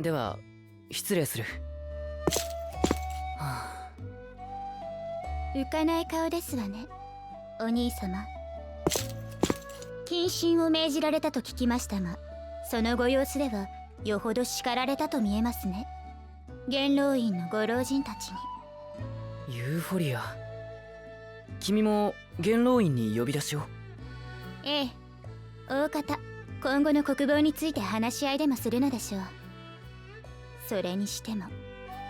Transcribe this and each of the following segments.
では失礼する。浮かない顔ですわね、お兄様。謹慎を命じられたと聞きましたが、そのご様子ではよほど叱られたと見えますね。元老院のご老人たちに。ユーフォリア、君も元老院に呼び出しを？ええ、大方今後の国防について話し合いでもするのでしょう。それにしても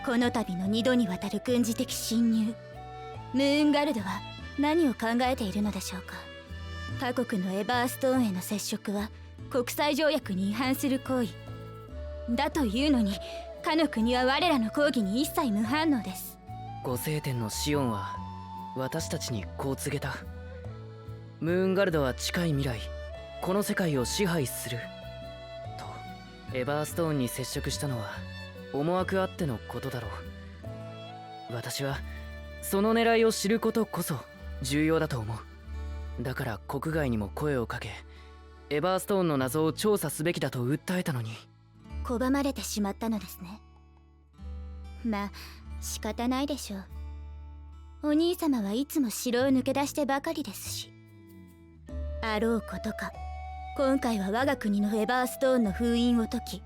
この度の2度にわたる軍事的侵入、ムーンガルドは何を考えているのでしょうか。他国のエバーストーンへの接触は国際条約に違反する行為だというのに、かの国は我らの抗議に一切無反応です。ご聖典のシオンは私たちにこう告げた。ムーンガルドは近い未来この世界を支配すると。エバーストーンに接触したのは思惑あってのことだろう。私はその狙いを知ることこそ重要だと思う。だから国外にも声をかけ、エバーストーンの謎を調査すべきだと訴えたのに拒まれてしまったのですね。まあ仕方ないでしょう。お兄様はいつも城を抜け出してばかりですし。あろうことか今回は我が国のエバーストーンの封印を解き、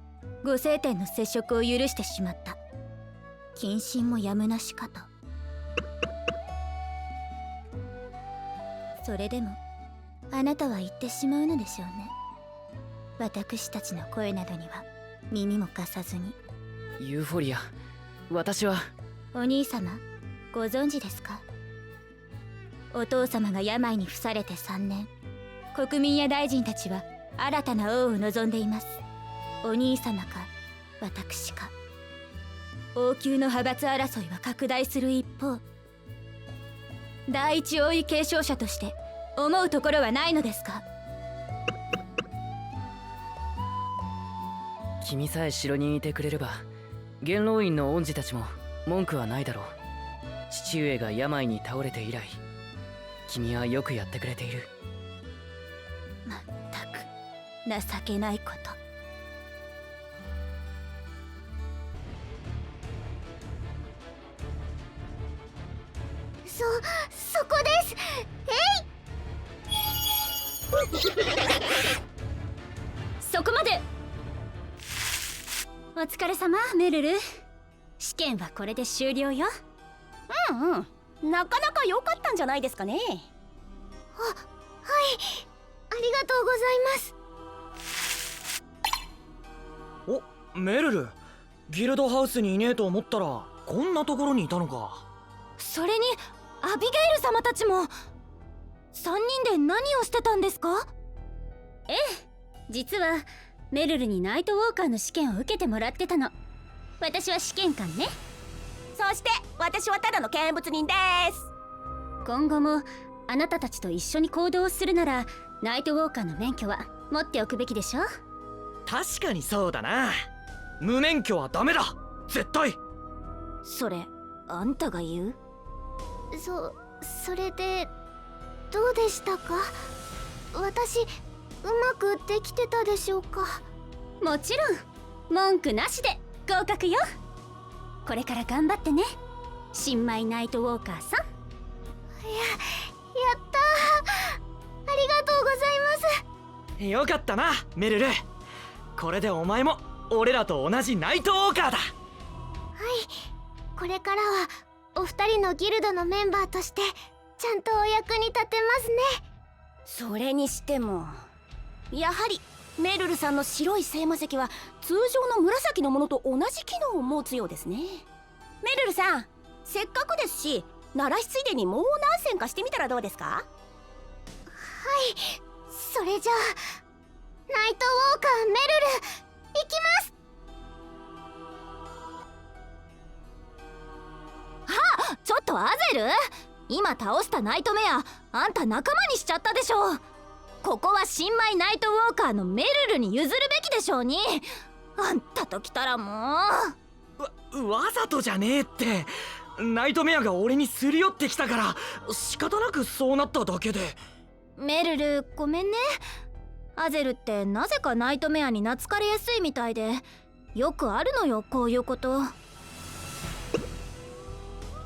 ご聖典の接触を許してしまった。謹慎もやむなしかと。それでもあなたは言ってしまうのでしょうね。私たちの声などには耳も貸さずに。ユーフォリア、私は。お兄様、ご存知ですか？お父様が病に伏されて3年、国民や大臣たちは新たな王を望んでいます。お兄様か私か。王宮の派閥争いは拡大する一方、第一王位継承者として思うところはないのですか？君さえ城にいてくれれば元老院の恩師たちも文句はないだろう。父上が病に倒れて以来君はよくやってくれている。まったく情けないこと。そこです。そこまで。お疲れ様メルル。試験はこれで終了よ。なかなか良かったんじゃないですかね。はい、ありがとうございます。お、メルル、ギルドハウスにいねえと思ったらこんなところにいたのか。それにアビゲイル様たちも。3人で何をしてたんですか？ええ、実はメルルにナイトウォーカーの試験を受けてもらってたの。私は試験官ね。そして私はただの見物人です。今後もあなたたちと一緒に行動するならナイトウォーカーの免許は持っておくべきでしょ。確かにそうだな。無免許はダメだ、絶対。それあんたが言う？それでどうでしたか？私うまくできてたでしょうか？もちろん文句なしで合格よ。これから頑張ってね、新米ナイトウォーカーさん。やったー、ありがとうございます。よかったなメルル。これでお前も俺らと同じナイトウォーカーだ。はい、これからはお二人のギルドのメンバーとしてちゃんとお役に立てますね。それにしてもやはりメルルさんの白い聖魔石は通常の紫のものと同じ機能を持つようですね。メルルさん、せっかくですし鳴らしついでにもう何戦かしてみたらどうですか？はい、それじゃあナイトウォーカーメルル行きます。ちょっとアゼル、今倒したナイトメアあんた仲間にしちゃったでしょ。ここは新米ナイトウォーカーのメルルに譲るべきでしょうに。あんたと来たらもわざとじゃねえって。ナイトメアが俺にすり寄ってきたから仕方なくそうなっただけで。メルルごめんね。アゼルってなぜかナイトメアに懐かれやすいみたいで、よくあるのよ、こういうこと。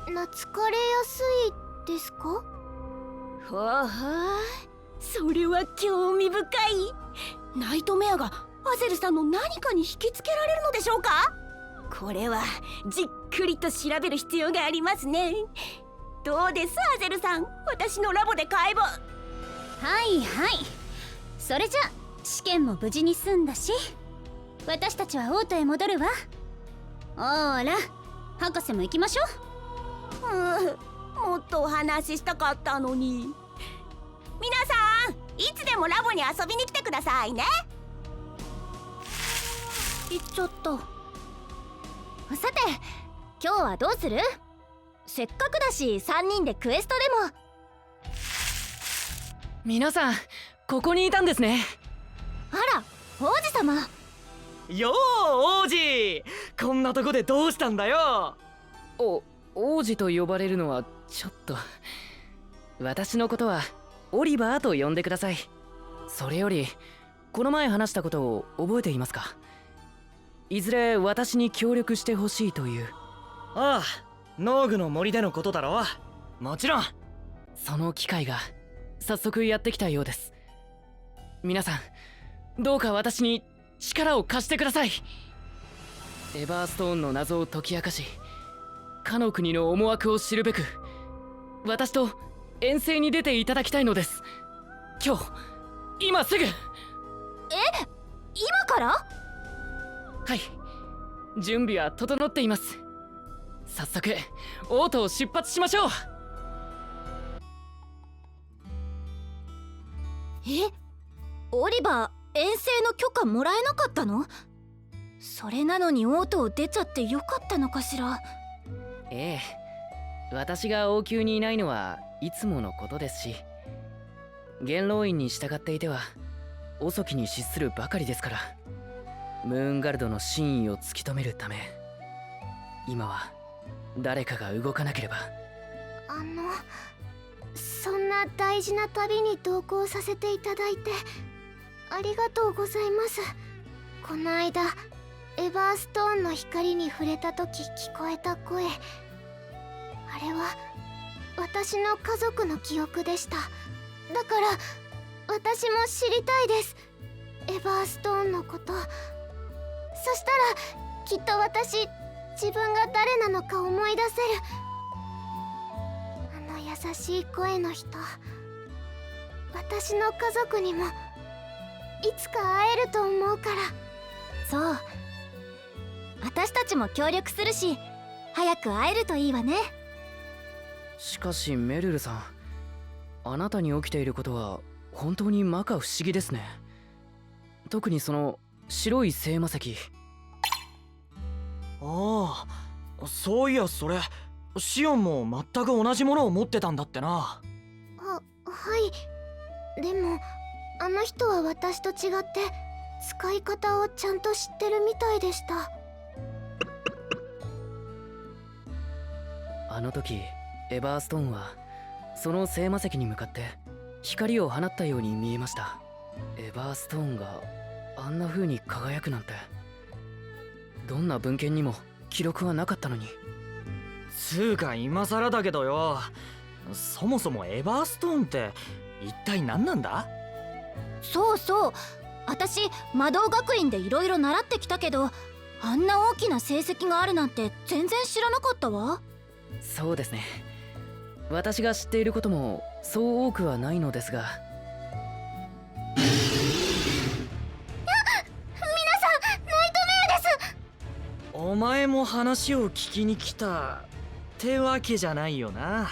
懐かれやすいですか？ほうほう、それは興味深い。ナイトメアがアゼルさんの何かに引きつけられるのでしょうか？これはじっくりと調べる必要がありますね。どうですアゼルさん、私のラボで解剖。はいはい、それじゃ試験も無事に済んだし、私たちはオートへ戻るわ。ほら博士も行きましょもっとお話ししたかったのに。皆さん、いつでもラボに遊びに来てくださいね。う。行っちゃった。さて今日はどうする？せっかくだし3人でクエストでも。皆さんここにいたんですね。あら王子様。よー王子、こんなとこでどうしたんだよ。王子と呼ばれるのはちょっと。私のことはオリバーと呼んでください。それよりこの前話したことを覚えていますか？いずれ私に協力してほしいという。ああ、ノーグの森でのことだろ。もちろん。その機会が早速やってきたようです。皆さんどうか私に力を貸してください。エバーストーンの謎を解き明かし、かの国の思惑を知るべく私と遠征に出ていただきたいのです。今すぐ。今から？はい、準備は整っています。早速オートを出発しましょう。オリバー遠征の許可もらえなかったの？それなのにオートを出ちゃってよかったのかしら？ええ、私が王宮にいないのはいつものことですし、元老院に従っていては遅きに失するばかりですから。ムーンガルドの真意を突き止めるため、今は誰かが動かなければ。そんな大事な旅に同行させていただいてありがとうございます。この間エバーストーンの光に触れた時聞こえた声、あれは私の家族の記憶でした。だから私も知りたいです、エバーストーンのこと。そしたらきっと私、自分が誰なのか思い出せる。あの優しい声の人、私の家族にもいつか会えると思うから。そう、私たちも協力するし、早く会えるといいわね。しかしメルルさん、あなたに起きていることは本当に摩訶不思議ですね。特にその白い聖魔石。ああ、そういやそれシオンも全く同じものを持ってたんだってな。はい。でもあの人は私と違って使い方をちゃんと知ってるみたいでした。あの時エバーストーンはその聖魔石に向かって光を放ったように見えました。エバーストーンがあんな風に輝くなんて、どんな文献にも記録はなかったのに。つうか今更だけどよ、そもそもエバーストーンって一体何なんだ？そうそう、私魔導学院でいろいろ習ってきたけど、あんな大きな成績があるなんて全然知らなかったわ。そうですね、私が知っていることもそう多くはないのですが。お前も話を聞きに来たってわけじゃないよな。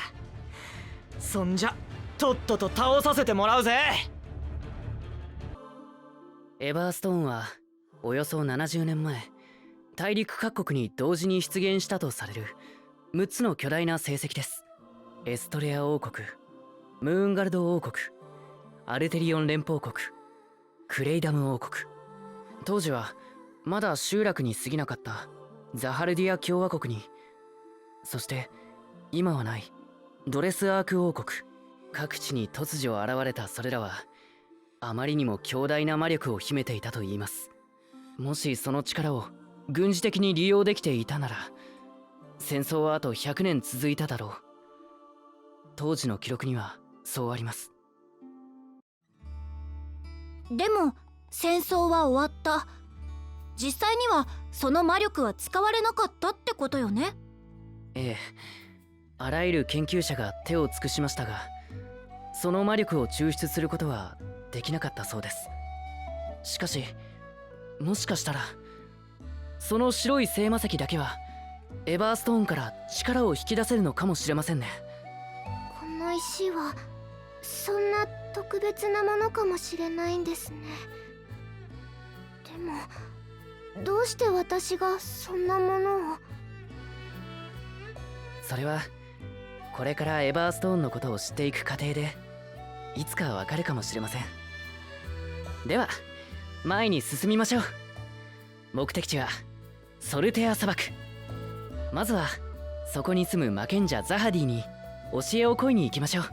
そんじゃとっとと倒させてもらうぜ。エバーストーンはおよそ70年前、大陸各国に同時に出現したとされる6つの巨大な星石です。エストレア王国、ムーンガルド王国、アルテリオン連邦国、クレイダム王国。当時はまだ集落に過ぎなかったザハルディア共和国に、そして今はないドレスアーク王国、各地に突如現れたそれらはあまりにも強大な魔力を秘めていたといいます。もしその力を軍事的に利用できていたなら戦争はあと100年続いただろう。当時の記録にはそうあります。でも戦争は終わった。実際にはその魔力は使われなかったってことよね。ええ、あらゆる研究者が手を尽くしましたが、その魔力を抽出することはできなかったそうです。しかしもしかしたらその白い聖魔石だけはエバーストーンから力を引き出せるのかもしれませんね。この石はそんな特別なものかもしれないんですね。でもどうして私がそんなものを。それはこれからエバーストーンのことを知っていく過程でいつかわかるかもしれません。では前に進みましょう。目的地はソルテア砂漠。まずはそこに住む魔賢者ザハディに教えを請いに行きましょう。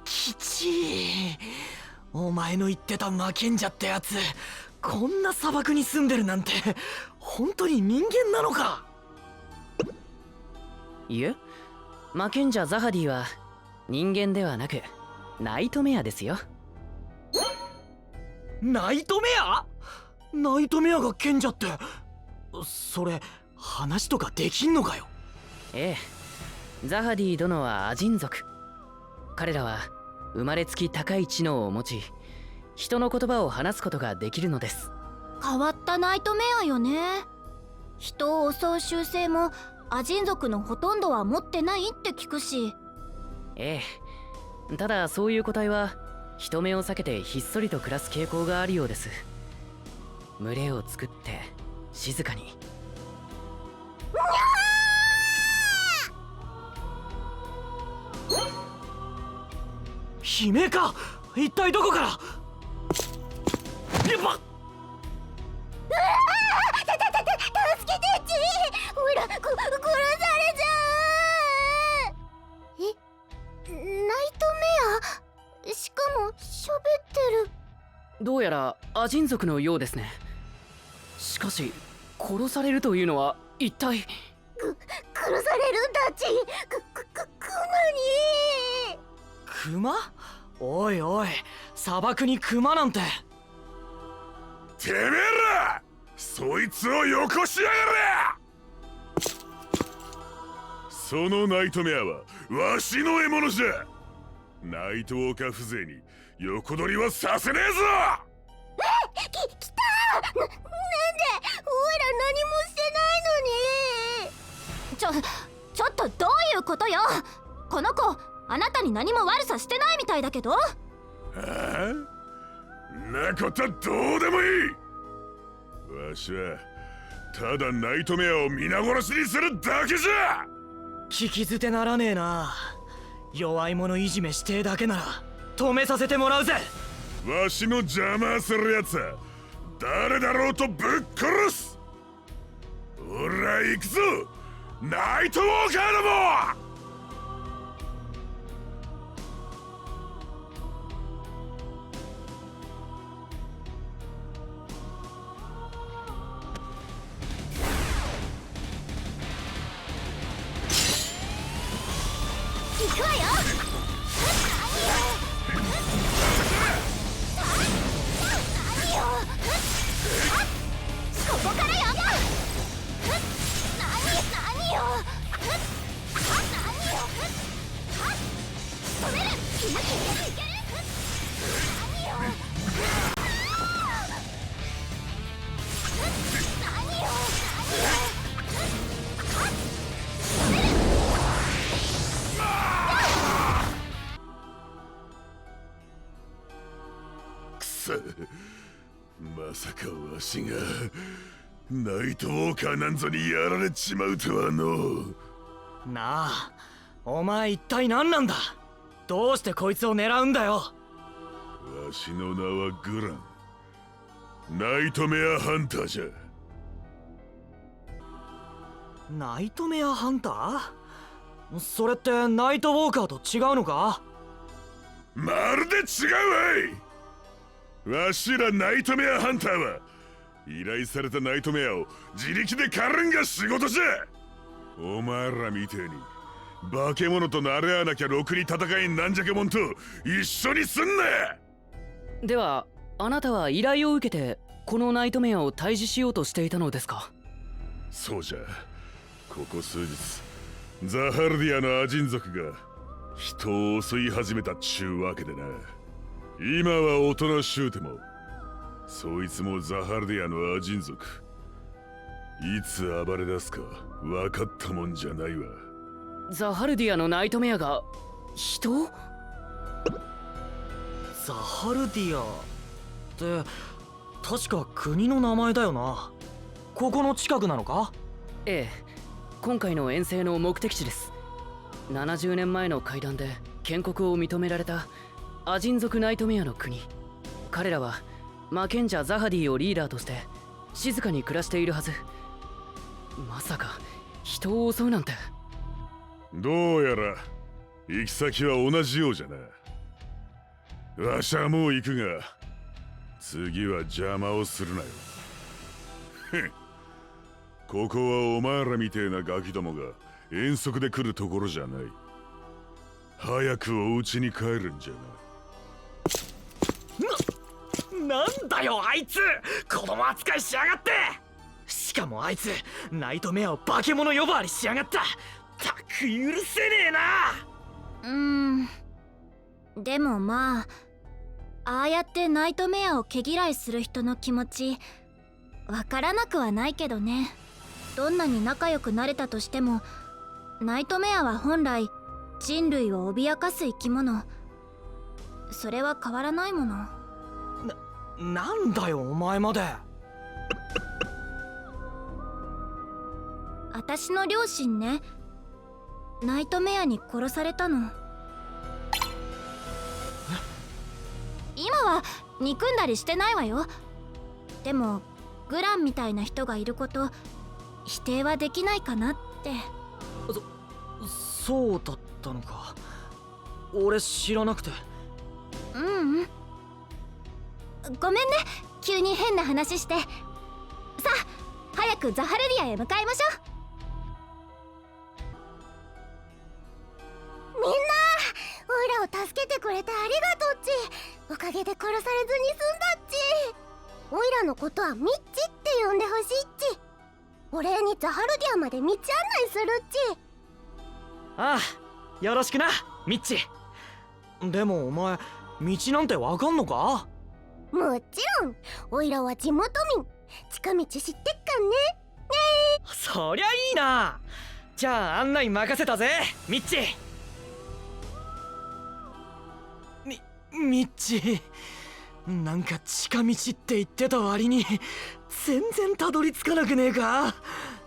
きちい。お前の言ってた魔賢者ってやつ、こんな砂漠に住んでるなんて本当に人間なのか。いえ、魔賢者ザハディは人間ではなくナイトメアですよ。ナイトメア？ナイトメアが賢者って、それ話とかできんのかよ。ええ、ザハディ殿はアジン族。彼らは生まれつき高い知能を持ち、人の言葉を話すことができるのです。変わったナイトメアよね。人を襲う習性もアジン族のほとんどは持ってないって聞くし。ええ、ただそういう個体は人目を避けてひっそりと暮らす傾向があるようです。群れを作って静かに。姫か、一体どこから。やっぱ助けてち。ほら殺されちゃう。ナイトメア、しかも喋ってる。どうやらアジン族のようですね。しかし殺されるというのは一体。殺されるんだち。クマに。クマ？おいおい、砂漠にクマなんて。てめえら、そいつをよこしやがれ。そのナイトメアはわしの獲物じゃ。ナイトウォーカー風情に横取りはさせねえぞ。来た。なんでおいら何もしてないのに。ちょっとどういうことよ。この子あなたに何も悪さしてないみたいだけど。ああ、なことはどうでもいい。わしはただナイトメアを皆殺しにするだけじゃ。聞き捨てならねえな。弱い者いじめしてえだけなら止めさせてもらうぜ。わしの邪魔するやつは誰だろうとぶっ殺す。ほら行くぞ、ナイトウォーカーども。行くわよ。ここからよ。何よ。止める。いける。何よ。くそ、まさかわしがナイトウォーカーなんぞにやられちまうとはの。なあ、お前一体何なんだ。どうしてこいつを狙うんだよ。わしの名はグラン、ナイトメアハンターじゃ。ナイトメアハンター？それってナイトウォーカーと違うのか？まるで違うわい。わしらナイトメアハンターは依頼されたナイトメアを自力で狩るんが仕事じゃ。お前らみてえに化け物となれやなきゃろくに戦いんなんじゃけもんと一緒にすんな。ではあなたは依頼を受けてこのナイトメアを退治しようとしていたのですか？そうじゃ。ここ数日ザハルディアのアジン族が人を襲い始めたっちゅうわけでな。今はおとなしゅうてもそいつもザハルディアのアジン族、いつ暴れ出すか分かったもんじゃないわ。ザハルディアのナイトメアが人？ザハルディアって確か国の名前だよな。ここの近くなのか？ええ、今回の遠征の目的地です。70年前の会談で建国を認められたアジン族ナイトメアの国。彼らはマケンジャ・ザハディをリーダーとして静かに暮らしているはず。まさか人を襲うなんて。どうやら行き先は同じようじゃな。わしはもう行くが次は邪魔をするなよ。へっ、ここはお前らみてえなガキどもが遠足で来るところじゃない。早くお家に帰るんじゃな。なんだよあいつ、子供扱いしやがって。しかもあいつナイトメアを化け物呼ばわりしやがった。たく許せねえな。でもまあ、ああやってナイトメアを毛嫌いする人の気持ちわからなくはないけどね。どんなに仲良くなれたとしてもナイトメアは本来人類を脅かす生き物。それは変わらないもの。なんだよお前まで。私の両親ね、ナイトメアに殺されたの。今は憎んだりしてないわよ。でもグランみたいな人がいること否定はできないかなって。そうだったのか。俺知らなくて。ごめんね、急に変な話して。さあ早くザハルディアへ向かいましょう。みんな、オイラを助けてくれてありがとうっち。おかげで殺されずに済んだっち。オイラのことはミッチって呼んでほしいっち。お礼にザハルディアまで道案内するっち。ああ、よろしくなミッチ。でもお前道なんてわかんのか？もちろん、オイラは地元民。近道知ってっかんね。そりゃいいな。じゃあ案内任せたぜミッチ。ミッチ、なんか近道って言ってた割に全然たどり着かなくねえか？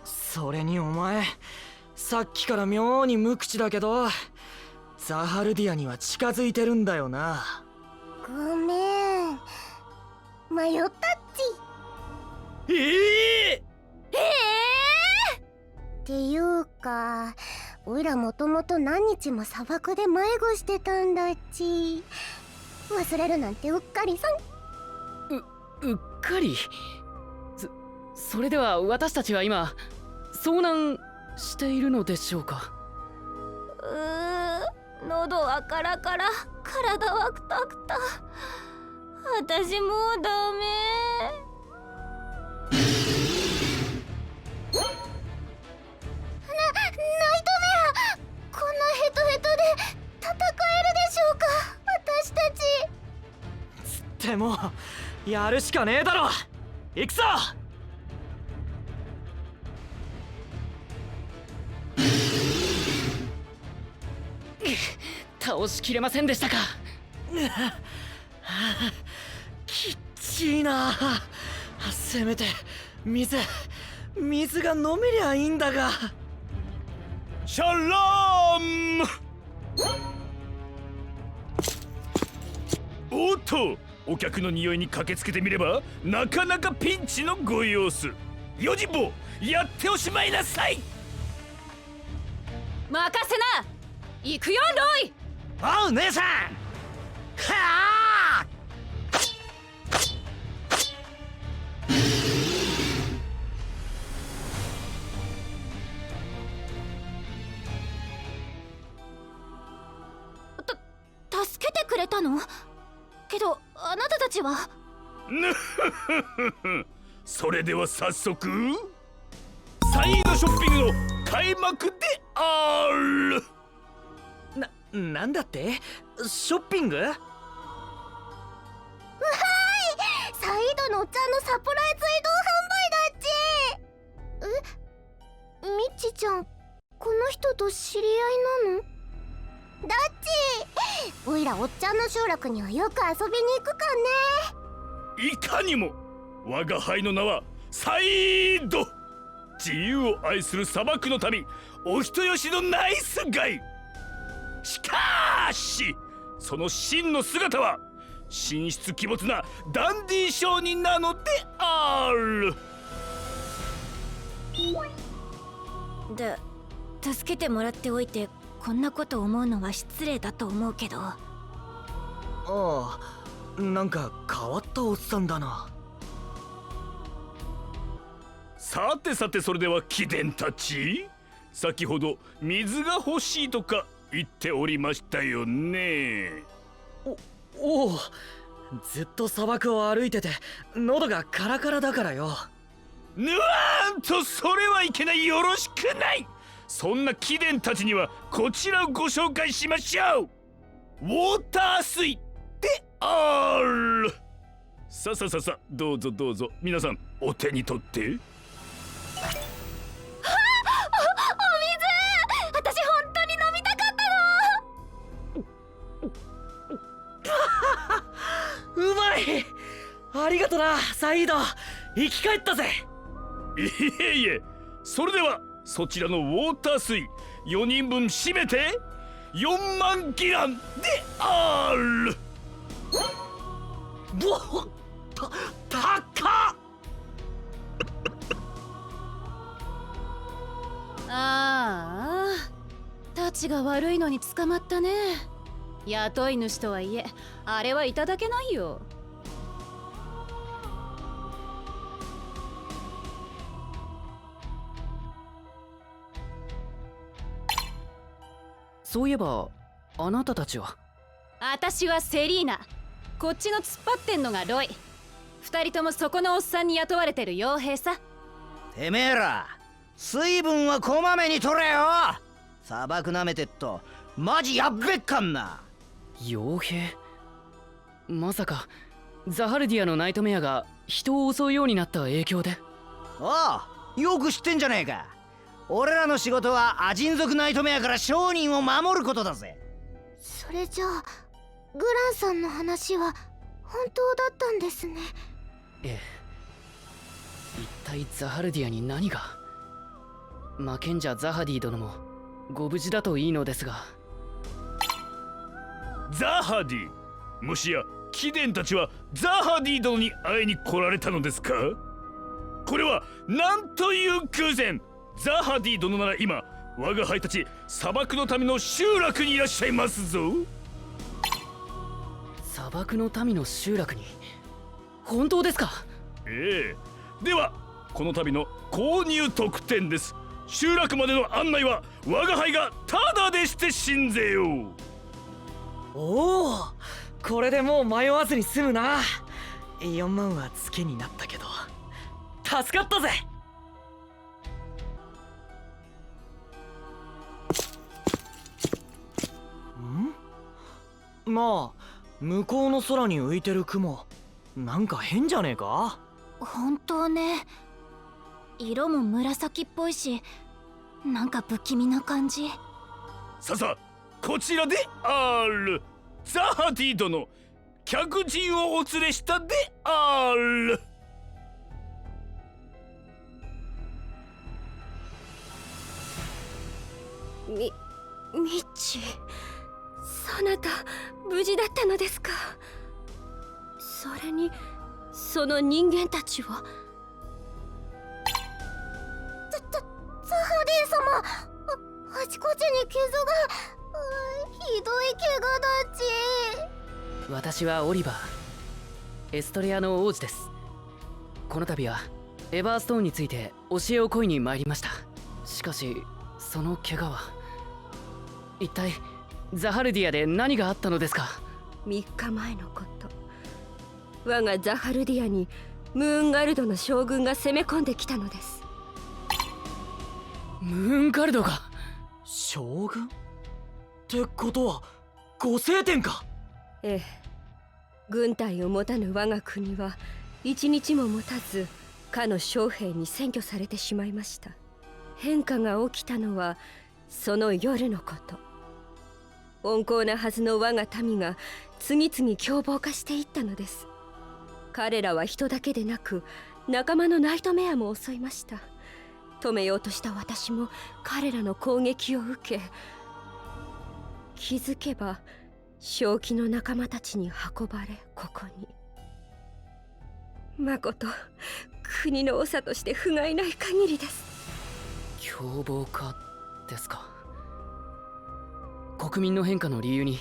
それにお前さっきから妙に無口だけどザハルディアには近づいてるんだよな。ごめん、迷ったっち。っていうか、おいらもともと何日も砂漠で迷子してたんだっち。忘れるなんてうっかりさん。うっかり。それでは私たちは今遭難しているのでしょうか？喉はカラカラ、体はクタクタ。私もうダメ。ナイトメア、こんなヘトヘトで戦えるでしょうか、私たち。でもやるしかねえだろ。行くぞ。倒しきれませんでしたか？きっちいな。せめて水が飲めりゃいいんだが。シャラーム。おっと、お客の匂いに駆けつけてみればなかなかピンチのご様子。用心棒、やっておしまいなさい。任せな。行くよロイ。おう姉さん。はあ。助けてくれたの？けどあなたたちは。ぬふふふふ。それでは早速サイードショッピングの開幕である。なんだって？ショッピング？サイードのおっちゃんのサプライズ移動販売だっち。ミッチちゃん、この人と知り合いなの？だっち、おいらおっちゃんの集落にはよく遊びに行くかね。いかにも我が輩の名はサイード。自由を愛する砂漠の民、お人よしのナイスガイ。しかしその真の姿は神出鬼没なダンディー商人なのである。で、助けてもらっておいてこんなこと思うのは失礼だと思うけど。ああ、なんか変わったおっさんだな。さてさて、それでは貴殿たち、先ほど水が欲しいとか言っておりましたよね。おお、ずっと砂漠を歩いてて喉がカラカラだからよ。なんとそれはいけない、よろしくない。そんな貴殿たちにはこちらをご紹介しましょう。ウォーター水である。ささささ、どうぞどうぞ、皆さんお手に取って。お水、私本当に飲みたかったの。うまい。ありがとなサイード、生き返ったぜ。いえいえ、それではそちらのウォーター水4人分締めて4万ギランである。高っ。ああ、たちが悪いのに捕まったね。雇い主とはいえ、あれはいただけないよ。そういえばあなたたちは？私はセリーナ、こっちの突っ張ってんのがロイ。二人ともそこのおっさんに雇われてる傭兵さ。てめえら、水分はこまめに取れよ。砂漠なめてっとマジやっべっかんな。傭兵？まさかザハルディアのナイトメアが人を襲うようになった影響で？ああ、よく知ってんじゃねえか。俺らの仕事はアジン族ナイトメアから商人を守ることだぜ。それじゃあグランさんの話は本当だったんですね。ええ。一体ザハルディアに何が？マケンジャ・ザハディ殿もご無事だといいのですが。ザハディ、もしや貴殿たちはザハディ殿に会いに来られたのですか？これはなんという偶然。ザハディ殿なら今我が輩たち砂漠の民の集落にいらっしゃいますぞ。砂漠の民の集落に？本当ですか？ええ。ではこの度の購入特典です。集落までの案内は我が輩がタダでして進ぜよう。おお、これでもう迷わずに済むな。4万はツケになったけど助かったぜ。なあ、向こうの空に浮いてる雲、なんか変じゃねえか？本当ね。色も紫っぽいし、なんか不気味な感じ。ささ、こちらである。ザハディ殿、客人をお連れしたである。ミッチ、そなた無事だったのですか？それにその人間たちは。ザハディ様、あちこちに傷が、ひどい怪我だち。私はオリバー、エストレアの王子です。この度はエバーストーンについて教えを請いに参りました。しかしその怪我は一体ザハルディアで何があったのですか？ 3日前のこと、我がザハルディアにムーンガルドの将軍が攻め込んできたのです。ムーンガルドが将軍ってことはご聖典か？ええ、軍隊を持たぬ我が国は一日も持たずかの将兵に占拠されてしまいました。変化が起きたのはその夜のこと。温厚なはずの我が民が次々凶暴化していったのです。彼らは人だけでなく仲間のナイトメアも襲いました。止めようとした私も彼らの攻撃を受け、気づけば正気の仲間たちに運ばれここに。まこと国の長として不甲斐ない限りです。凶暴化ですか？国民の変化の理由に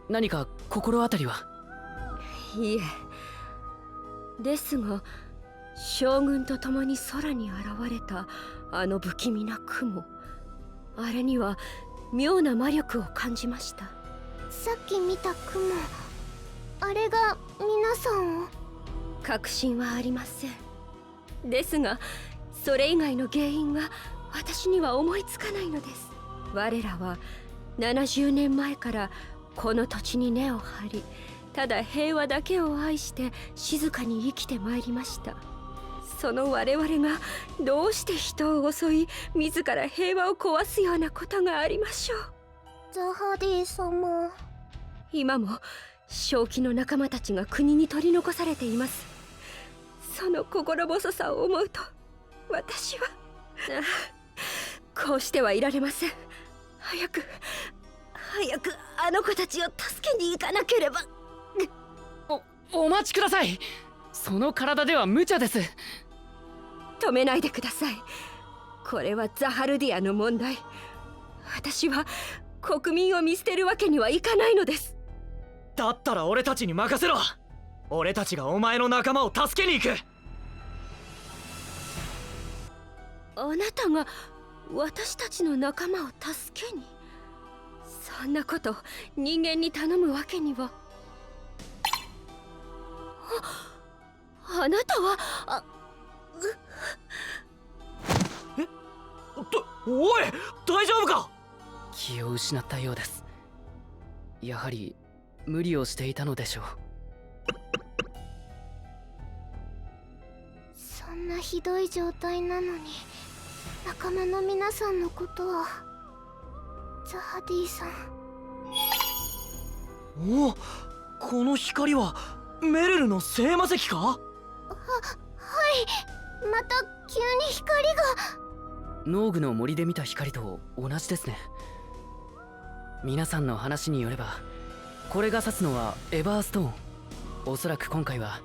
何か心当たりは？いえ、ですが将軍と共に空に現れたあの不気味な雲、あれには妙な魔力を感じました。さっき見た雲、あれが皆さんを？確信はありません。ですがそれ以外の原因は私には思いつかないのです。我らは70年前からこの土地に根を張り、ただ平和だけを愛して静かに生きてまいりました。その我々がどうして人を襲い自ら平和を壊すようなことがありましょう。ザハディ様、今も正気の仲間たちが国に取り残されています。その心細さを思うと私はこうしてはいられません。早くあの子たちを助けに行かなければ。お待ちください。その体では無茶です。止めないでください。これはザハルディアの問題。私は国民を見捨てるわけにはいかないのです。だったら俺たちに任せろ。俺たちがお前の仲間を助けに行く。あなたが私たちの仲間を助けに？そんなこと人間に頼むわけには。あなたはおい、大丈夫か？気を失ったようです。やはり無理をしていたのでしょう。そんなひどい状態なのに仲間の皆さんのことは。ザハディさん。おお、この光はメルルの聖魔石か？はい、また急に光が。農具の森で見た光と同じですね。皆さんの話によればこれが指すのはエバーストーン。おそらく今回は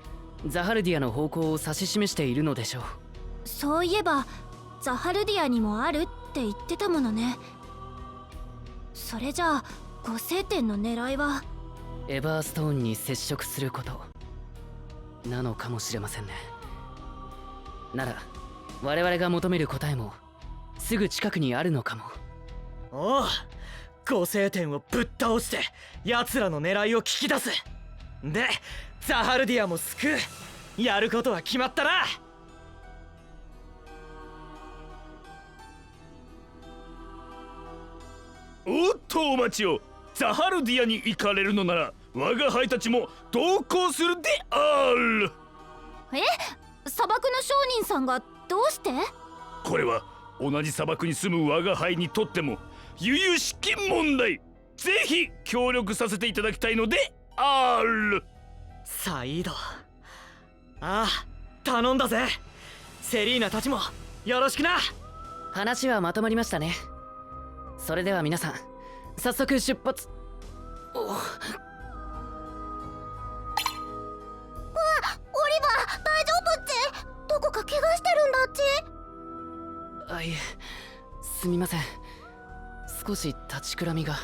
ザハルディアの方向を指し示しているのでしょう。そういえばザハルディアにもあるって言ってたものね。それじゃあご聖典の狙いはエバーストーンに接触することなのかもしれませんね。なら我々が求める答えもすぐ近くにあるのかも。おう、ご聖典をぶっ倒して奴らの狙いを聞き出す。でザハルディアも救う。やることは決まったな。おっとお待ちを。ザハルディアに行かれるのなら我が輩たちも同行するである。砂漠の商人さんがどうして？これは同じ砂漠に住む我が輩にとっても由々しき問題。ぜひ協力させていただきたいのである。サイード、ああ、頼んだぜ。セリーナたちもよろしくな。話はまとまりましたね。それでは皆さん早速出発。オリバー、大丈夫っち？どこか怪我してるんだっち？あ、いえ、すみません。少し立ちくらみが。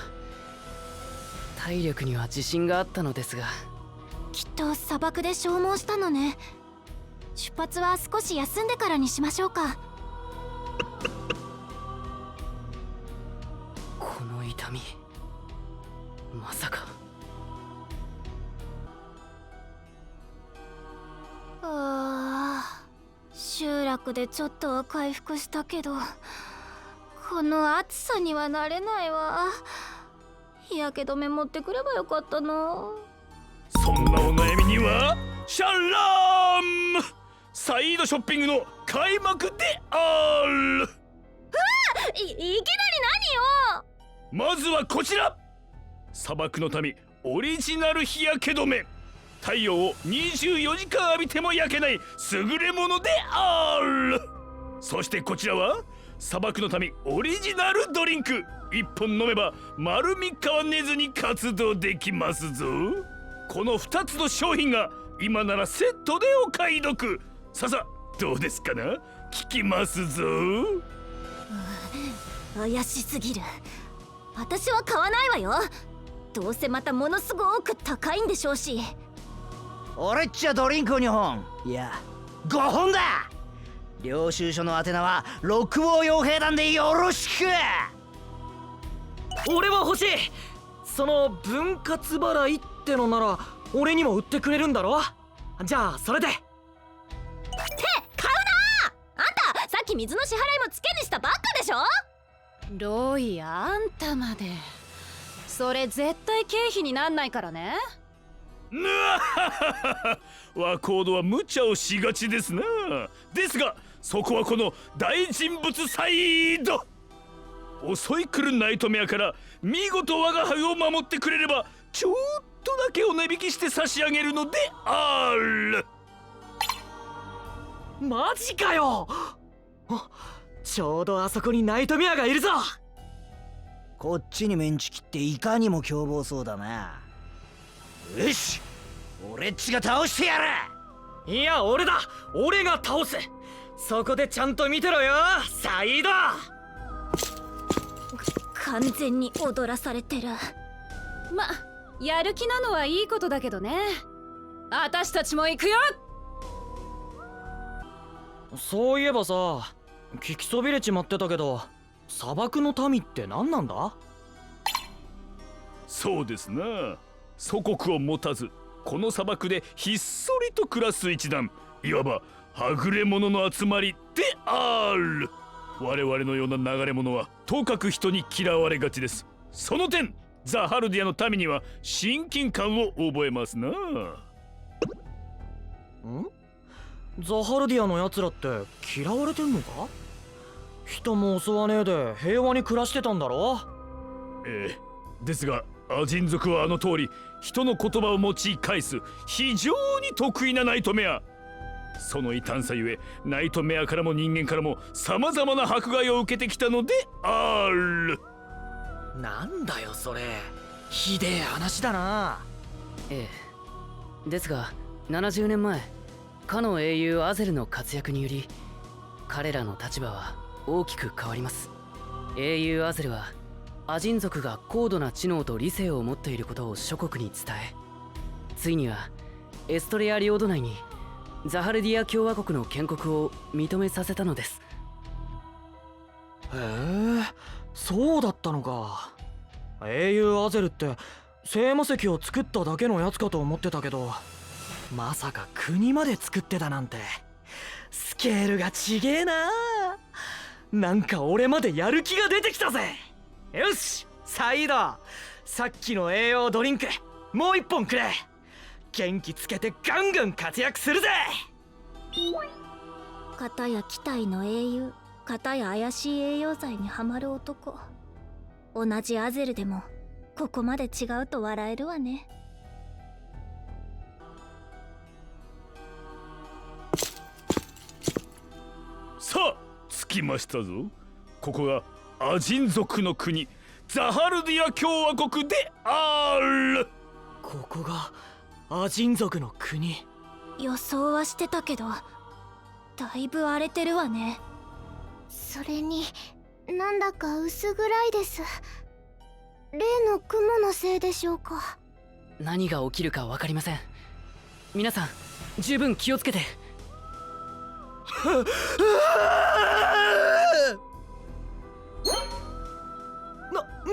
体力には自信があったのですが、きっと砂漠で消耗したのね。出発は少し休んでからにしましょうか。この痛み、まさか。集落でちょっとは回復したけど、この暑さには慣れないわ。日焼け止め持ってくればよかったな。そんなお悩みにはシャラームサイードショッピングの開幕である。いきなり何よ。まずはこちら、砂漠の民オリジナル日焼け止め。太陽を24時間浴びても焼けない優れものである。そしてこちらは砂漠の民オリジナルドリンク。1本飲めば丸3日は寝ずに活動できますぞ。この2つの商品が今ならセットでお買い得。ささどうですかな、聞きますぞ。怪しすぎる。私は買わないわよ。どうせまたものすごく高いんでしょうし。俺っちゃドリンクを2本、いや5本だ。領収書の宛名は六王傭兵団でよろしく。俺は欲しい。その分割払いってのなら俺にも売ってくれるんだろ。じゃあそれで。買うな。あんたさっき水の支払いもつけにしたばっかでしょ。ロイ、あんたまで。それ絶対経費になんないからね。ぬわはははワコードは無茶をしがちですな。ですがそこはこの大人物サイド。襲い来るナイトメアから見事我が輩を守ってくれればちょっとだけお値引きして差し上げるのである。マジかよ。ちょうどあそこにナイトメアがいるぞ。こっちにメンチ切っていかにも凶暴そうだな。よし、俺っちが倒してやる。いや俺だ。俺が倒す。そこでちゃんと見てろよサイド。完全に踊らされてる。ま、やる気なのはいいことだけどね。私たちも行くよ。そういえばさ、聞きそびれちまってたけど、砂漠の民って何なんだ？そうですな。祖国を持たずこの砂漠でひっそりと暮らす一団、いわばはぐれ者の集まりである。我々のような流れ者はとかく人に嫌われがちです。その点ザ・ハルディアの民には親近感を覚えますな。ザ・ハルディアのやつらって嫌われてんのか？人も襲わねえで平和に暮らしてたんだろ？ええ、ですがアジン族はあの通り人の言葉を用い返す非常に得意なナイトメア。その異端さゆえナイトメアからも人間からもさまざまな迫害を受けてきたのである。なんだよそれ、ひでえ話だな。ええ、ですが70年前かの英雄アゼルの活躍により彼らの立場は大きく変わります。英雄アゼルはアジン族が高度な知能と理性を持っていることを諸国に伝え、ついにはエストレア領土内にザハルディア共和国の建国を認めさせたのです。へえ、そうだったのか。英雄アゼルって聖魔石を作っただけのやつかと思ってたけど、まさか国まで作ってたなんてスケールがちげえな。なんか俺までやる気が出てきたぜ。よしサイド、さっきの栄養ドリンクもう1本くれ。元気つけてガンガン活躍するぜ。片や機体の英雄、片や怪しい栄養剤にはまる男。同じアゼルでもここまで違うと笑えるわね。さあ着きましたぞ。ここがアジン族の国ザハルディア共和国である。ここがアジン族の国。予想はしてたけどだいぶ荒れてるわね。それになんだか薄暗いです。例の雲のせいでしょうか。何が起きるか分かりません。皆さん十分気をつけて。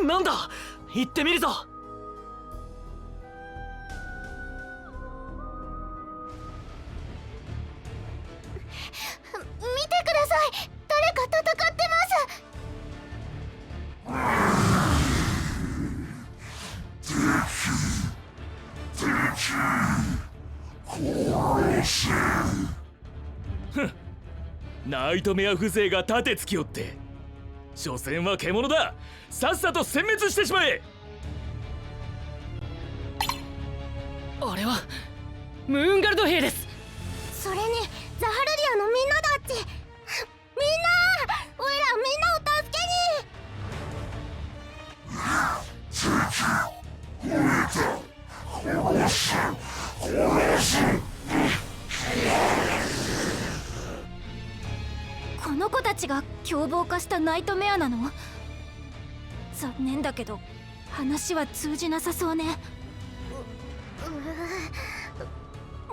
なんだ、行ってみるぞ。見てください、誰か戦ってナイトメア風情が立てつきおって、所詮は獣だ。さっさと殲滅してしまえ。あれはムーンガルド兵です。それにザハルディアのみんなだっち。みんな、おいらみんなを助けに。この子たちが凶暴化したナイトメアなの？残念だけど話は通じなさそうね。み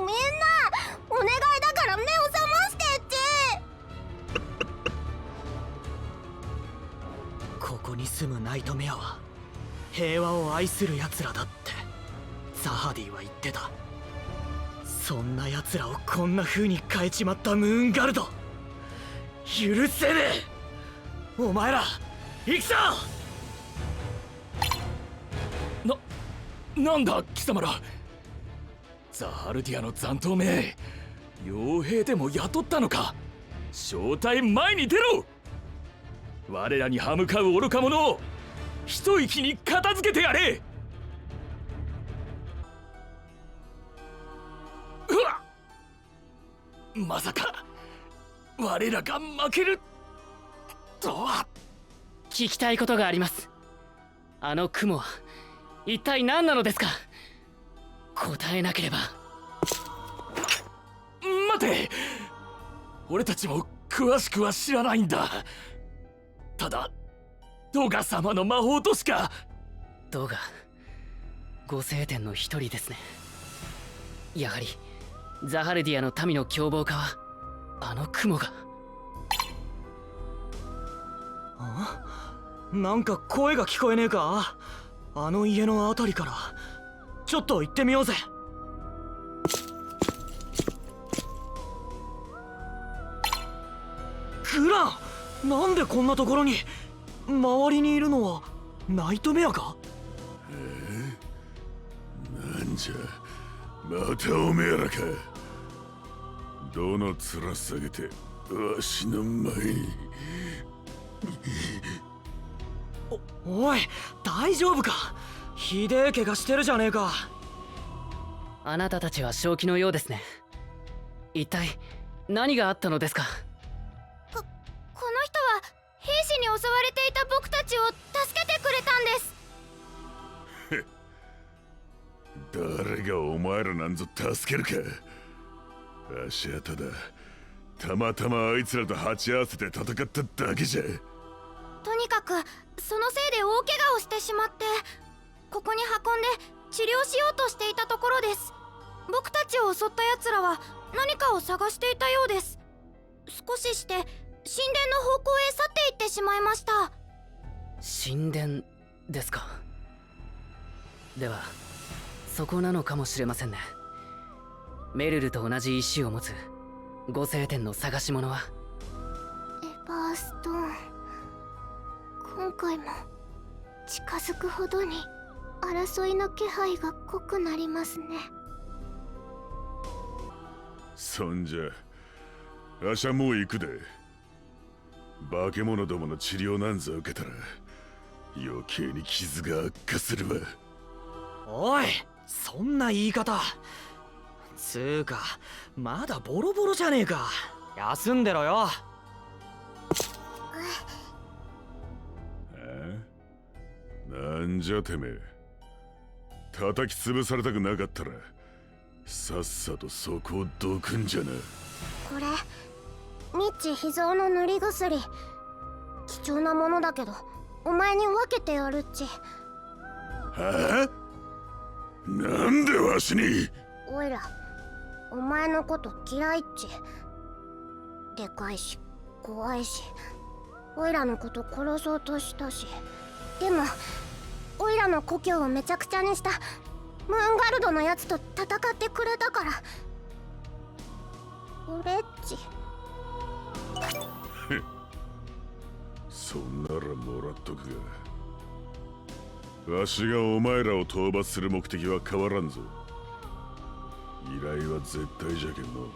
んなお願いだから目を覚ましてっち。ここに住むナイトメアは平和を愛する奴らだってザハディは言ってた。そんな奴らをこんな風に変えちまったムーンガルド、許せねえ。お前ら行くぞ。なんだ貴様ら。ザハルディアの残党め、傭兵でも雇ったのか。正体前に出ろ。我らに歯向かう愚か者を一息に片付けてやれ。うわっ、まさか我らが負けるとは。聞きたいことがあります。あの雲は一体何なのですか。答えなければ。待て、俺たちも詳しくは知らないんだ。ただドガ様の魔法としか。ドガ、五聖天の一人ですね。やはりザハルディアの民の凶暴化はあの雲が。なんか声が聞こえねえか。あの家のあたりからちょっと行ってみようぜ。グラン、なんでこんなところに。周りにいるのはナイトメアか。なんじゃまたおめえらか。どの面下げてわしの前に。おい、大丈夫か。ひでえ怪我してるじゃねえか。あなたたちは正気のようですね。一体何があったのですか。この人は兵士に襲われていた僕たちを助けてくれたんです。誰がお前らなんぞ助けるか。わしはただたまたまあいつらと鉢合わせて戦っただけじゃ。とにかくそのせいで大怪我をしてしまって、ここに運んで治療しようとしていたところです。僕たちを襲った奴らは何かを探していたようです。少しして神殿の方向へ去っていってしまいました。神殿ですか。ではそこなのかもしれませんね。メルルと同じ石を持つ五聖天の探し物は。エバーストーン、今回も近づくほどに争いの気配が濃くなりますね。そんじゃわしはもう行くで。化け物どもの治療なんぞ受けたら余計に傷が悪化するわ。おい、そんな言い方。つーかまだボロボロじゃねえか。休んでろよ。なんじゃてめえ。叩き潰されたくなかったらさっさとそこをどくんじゃな。これミッチ秘蔵の塗り薬、貴重なものだけどお前に分けてやるっち。はあ？なんでわしに？おいらお前のこと嫌いっち。でかいし怖いし、おいらのこと殺そうとしたし。でもおいらの故郷をめちゃくちゃにしたムーンガルドのやつと戦ってくれたから俺っち。そんならもらっとくが、わしがお前らを討伐する目的は変わらんぞ。依頼は絶対じゃけんの。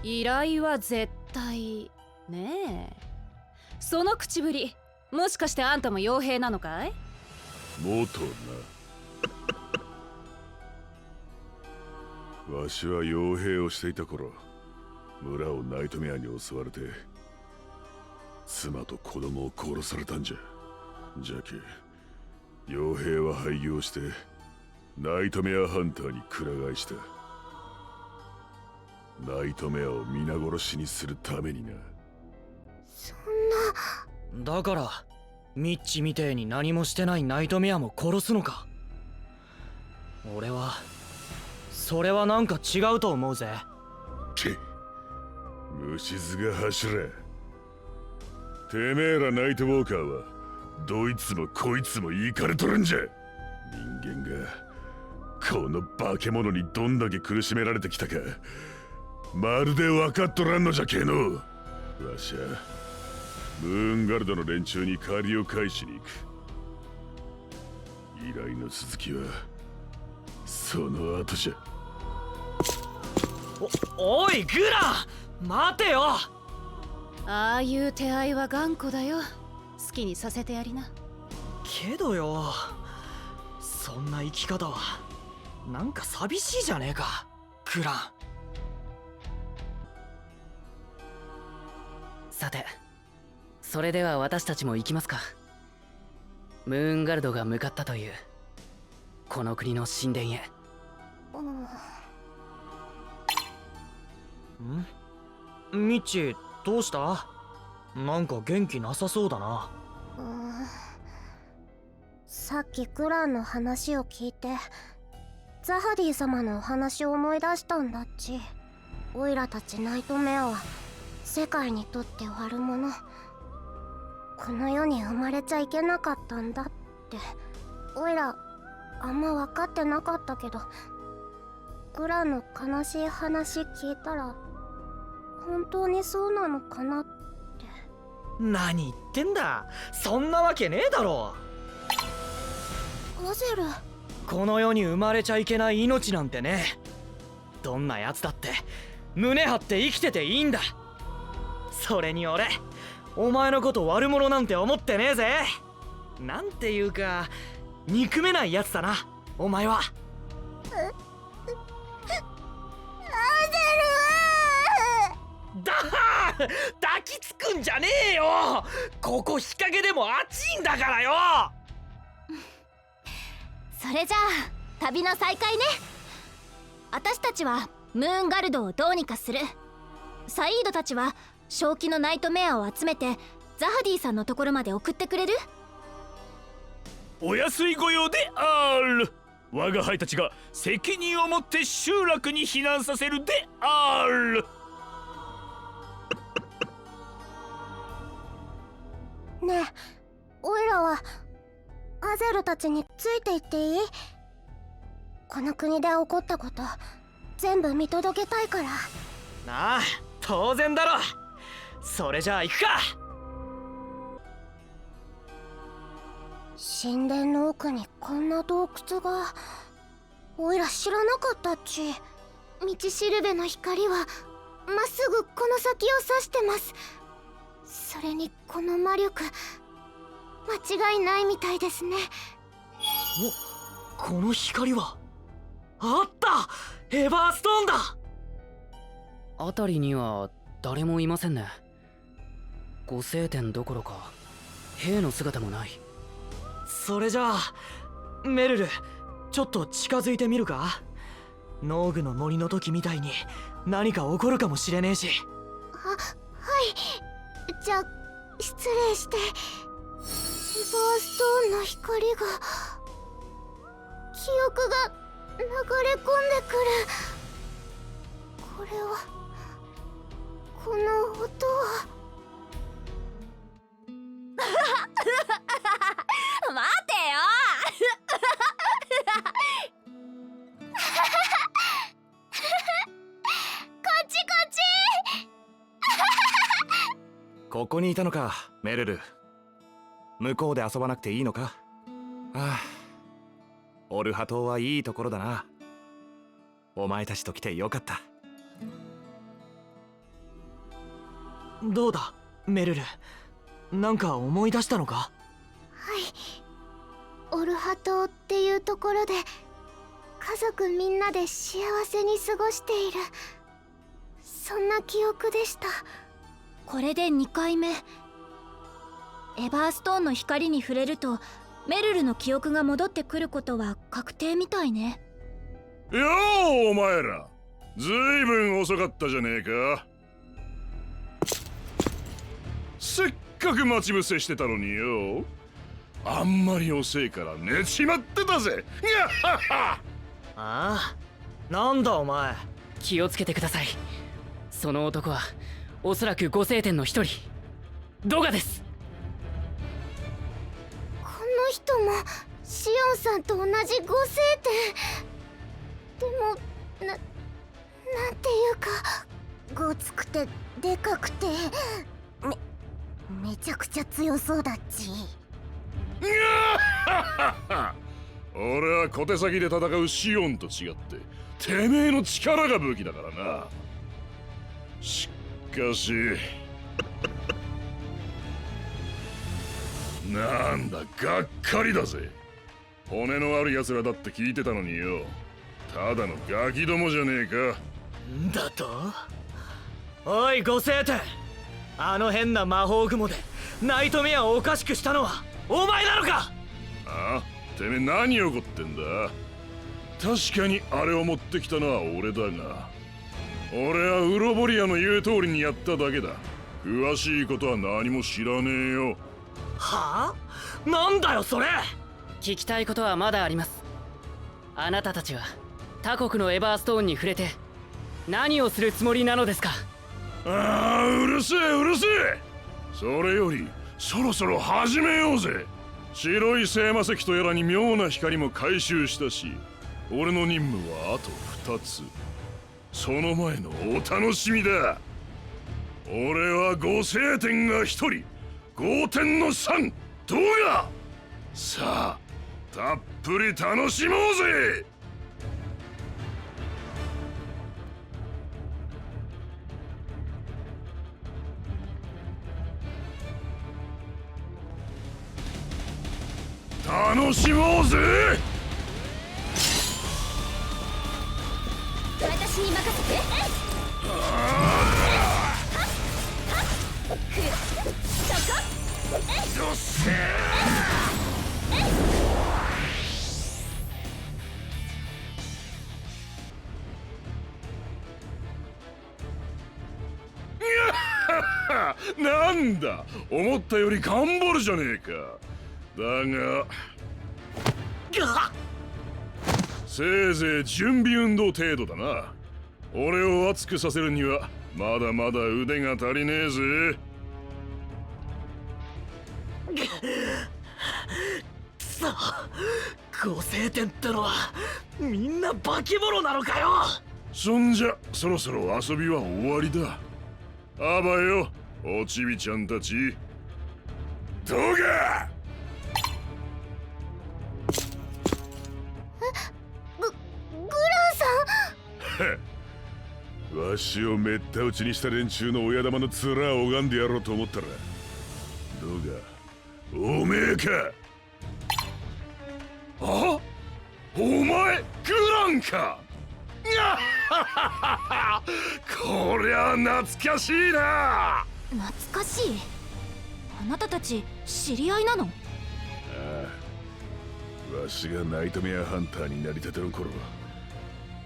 依頼は絶対ねえ。その口ぶり、もしかしてあんたも傭兵なのかい？元な。わしは傭兵をしていた頃、村をナイトメアに襲われて妻と子供を殺されたんじゃ。じゃけ傭兵は廃業してナイトメアハンターにくら替えした。ナイトメアを皆殺しにするためにな。そんだからミッチみてえに何もしてないナイトメアも殺すのか？俺はそれはなんか違うと思うぜ。け虫唾が走れ。てめえらナイトウォーカーはどいつもこいつもイカれとるんじゃ。人間がこの化け物にどんだけ苦しめられてきたかまるで分かっとらんのじゃけの。わしゃムーンガルドの連中に借りを返しに行く。依頼の続きはその後じゃ。おいグラン、待てよ。ああいう手合いは頑固だよ。好きにさせてやりな。けどよ、そんな生き方はなんか寂しいじゃねえかグラン。さて、それでは私たちも行きますか。ムーンガルドが向かったというこの国の神殿へ。ミッチ、どうした？なんか元気なさそうだな。さっきグランの話を聞いてザハディ様のお話を思い出したんだっち。オイラたちナイトメアは世界にとって悪者、この世に生まれちゃいけなかったんだって。オイラあんま分かってなかったけど、グランの悲しい話聞いたら本当にそうなのかなって。何言ってんだ、そんなわけねえだろ。アゼル、この世に生まれちゃいけない命なんてね、どんなやつだって胸張って生きてていいんだ。それに俺、お前のこと悪者なんて思ってねえぜ。なんていうか憎めないやつだなお前は。だー抱きつくんじゃねえよ。ここ日陰でも暑いんだからよ。それじゃあ旅の再開ね。私たちはムーンガルドをどうにかする。サイードたちは正気のナイトメアを集めてザハディさんのところまで送ってくれる？お安い御用である。我が輩たちが責任を持って集落に避難させるである。ねえ、オイラはアゼルたちについていっていい？この国で起こったこと全部見届けたいから。なあ、当然だろ。それじゃあ行くか。神殿の奥にこんな洞窟が。オイラ知らなかったっち。道しるべの光はまっすぐこの先を指してます。それにこの魔力間違いないみたいですね。この光はあった、エヴァーストーンだ。辺りには誰もいませんね。御聖殿どころか兵の姿もない。それじゃあメルル、ちょっと近づいてみるか。ノーグの森の時みたいに何か起こるかもしれねえし。はい、じゃあ失礼して。ーストーンの光が記憶が流れ込んでくる。これはこの音は待てよこっちこっちここにいたのか、メルル。向こうで遊ばなくていいのか。ああ、オルハ島はいいところだな。お前たちと来てよかった。どうだメルル、なんか思い出したのか。はい、オルハ島っていうところで家族みんなで幸せに過ごしている、そんな記憶でした。これで2回目。エバーストーンの光に触れるとメルルの記憶が戻ってくることは確定みたいね。よーお前ら、ずいぶん遅かったじゃねえか。せっかく待ち伏せしてたのによ、あんまり遅いから寝ちまってたぜ。やっはっは。ああ、なんだお前。気をつけてください。その男はおそらく五聖天の一人、ドガです。この人もシオンさんと同じ五聖天でも、なんていうかごつくてでかくてめちゃくちゃ強そうだっち。俺は小手先で戦うシオンと違っててめえの力が武器だからな。しかしなんだ、がっかりだぜ。骨のある奴らだって聞いてたのによ、ただのガキどもじゃねえか。んだと。おい五聖天、あの変な魔法雲でナイトメアをおかしくしたのはお前なのか。ああ、てめえ何怒ってんだ。確かにあれを持ってきたのは俺だが、俺はウロボリアの言う通りにやっただけだ。詳しいことは何も知らねえよ。はあ、なんだよそれ。聞きたいことはまだあります。あなたたちは他国のエバーストーンに触れて何をするつもりなのですか。ああ、うるせえうるせえ。それよりそろそろ始めようぜ。白い聖魔石とやらに妙な光も回収したし、俺の任務はあと2つ。その前のお楽しみだ。俺は五聖天が1人、5天の3。どうや。さあたっぷり楽しもうぜ。楽しもうぜ。私に任せて。よっしゃー。なんだ、思ったより頑張るじゃねえか。だがせいぜい準備運動程度だな。俺を熱くさせるにはまだまだ腕が足りねえぜ。くそ、五聖天ってのはみんな化け物なのかよ。そんじゃそろそろ遊びは終わりだ。あばよ、おちびちゃんたち。どうがグランさん。わしをめった打ちにした連中の親玉の面を拝んでやろうと思ったら、どうがおめえか。あ、お前グランか。こりゃ懐かしいな。懐かしい。あなたたち知り合いなの？ああ、わしがナイトメアハンターになりたての頃、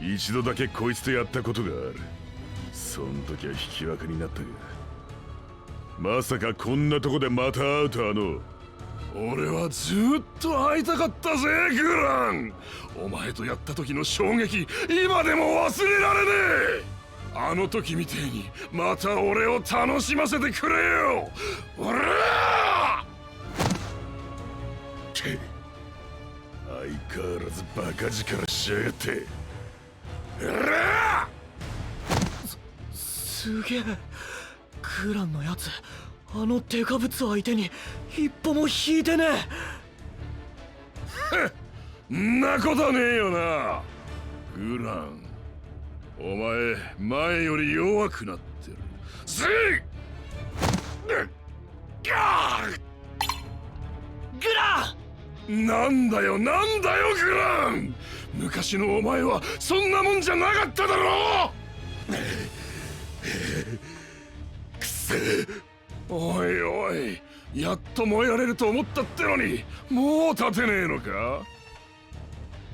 一度だけこいつとやったことがある。そん時は引き分けになったが、まさかこんなとこでまた会うとはの。俺はずっと会いたかったぜグラン。お前とやった時の衝撃今でも忘れられねえ。あの時みてえにまた俺を楽しませてくれよ。おらけ相変わらずバカ力しやがって。おらすげえ、グランのやつあのデカブツ相手に一歩も引いてねえ。んなことはねえよなグラン。お前前より弱くなってる。せいグラン。なんだよグラン。昔のお前はそんなもんじゃなかっただろくせえ。おいおい、やっと燃えられると思ったってのにもう立てねえのか。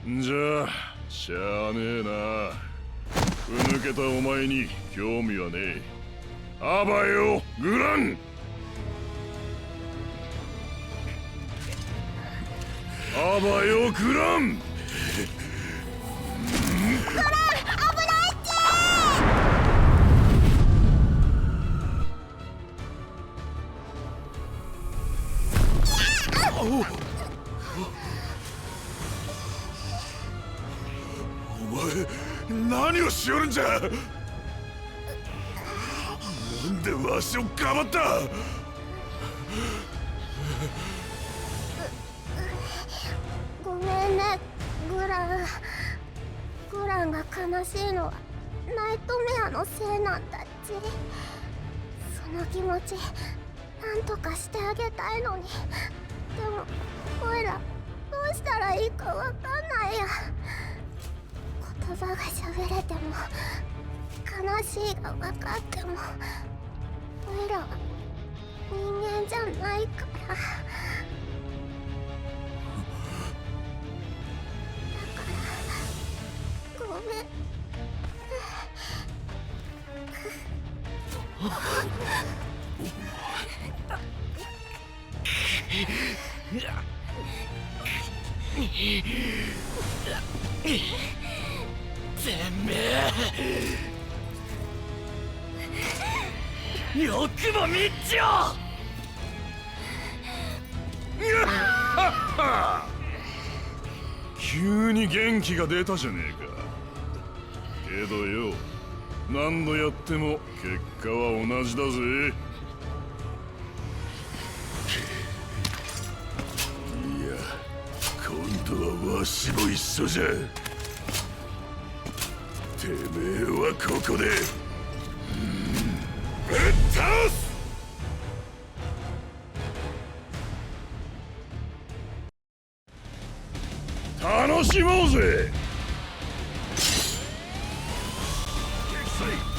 じゃあしゃあねえな。ふぬけたお前に興味はねえ。あばよグラン。あばよグラン。お前何をしよるんじゃ。なんでわしをかばった。ごめんねグラン。グランが悲しいのはナイトメアのせいなんだっち。その気持ちなんとかしてあげたいのに、でもおいらどうしたらいいかわかんないや。言葉が喋れても悲しいが分かってもおいらは人間じゃないから。ごめん。てめえよくもミッチを。急に元気が出たじゃねえか。けどよ、何度やっても結果は同じだぜ。いや、今度はわしも一緒じゃ。てめえはここでぶっ倒す。楽しもうぜ。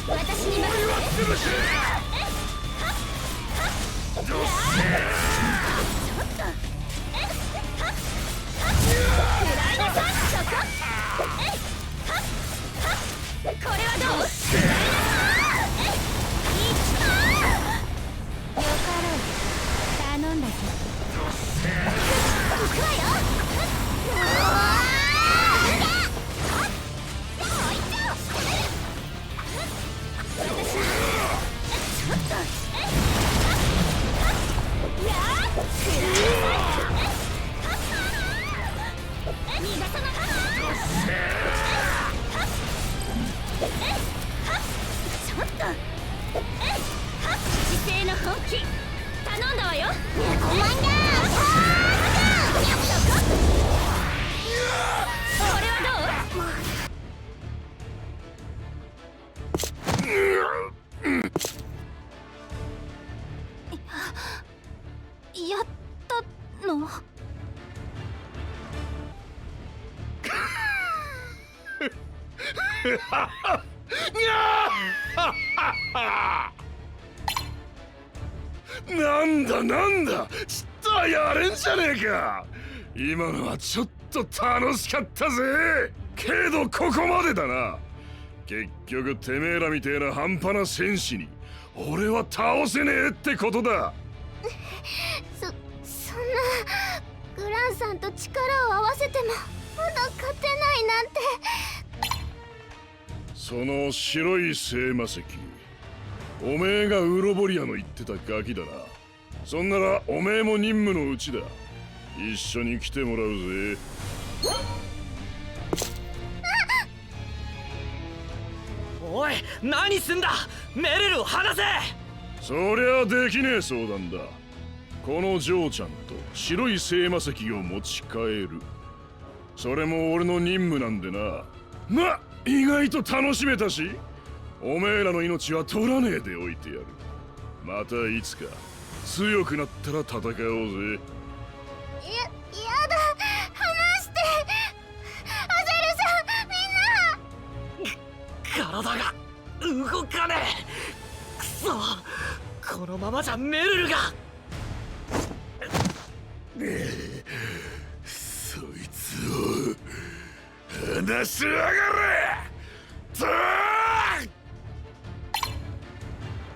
私に任せて。これはどう？よかろう。頼んだぞ。行くわよ。姿勢の本気頼んだわよ。コマンダー。これはどう？やったの？なんだちっとはやれんじゃねえか。今のはちょっと楽しかったぜ。けどここまでだな。結局てめえらみてえな半端な戦士に俺は倒せねえってことだ。そんな。グランさんと力を合わせてもまだ勝てないなんて。その白い聖魔石、おめえがウロボリアの言ってたガキだな。そんならおめえも任務のうちだ。一緒に来てもらうぜ。おい、何すんだ。メルルを離せ。そりゃできねえ相談だ。このジョーちゃんと白い聖魔石を持ち帰る。それも俺の任務なんでな。ま、意外と楽しめたし、おめえらの命は取らねえでおいてやる。またいつか強くなったら戦おうぜ。やだ、離して。アゼルさん、みんな。体が動かねえ。くそ、このままじゃメルルが。そいつを離しやがれ。と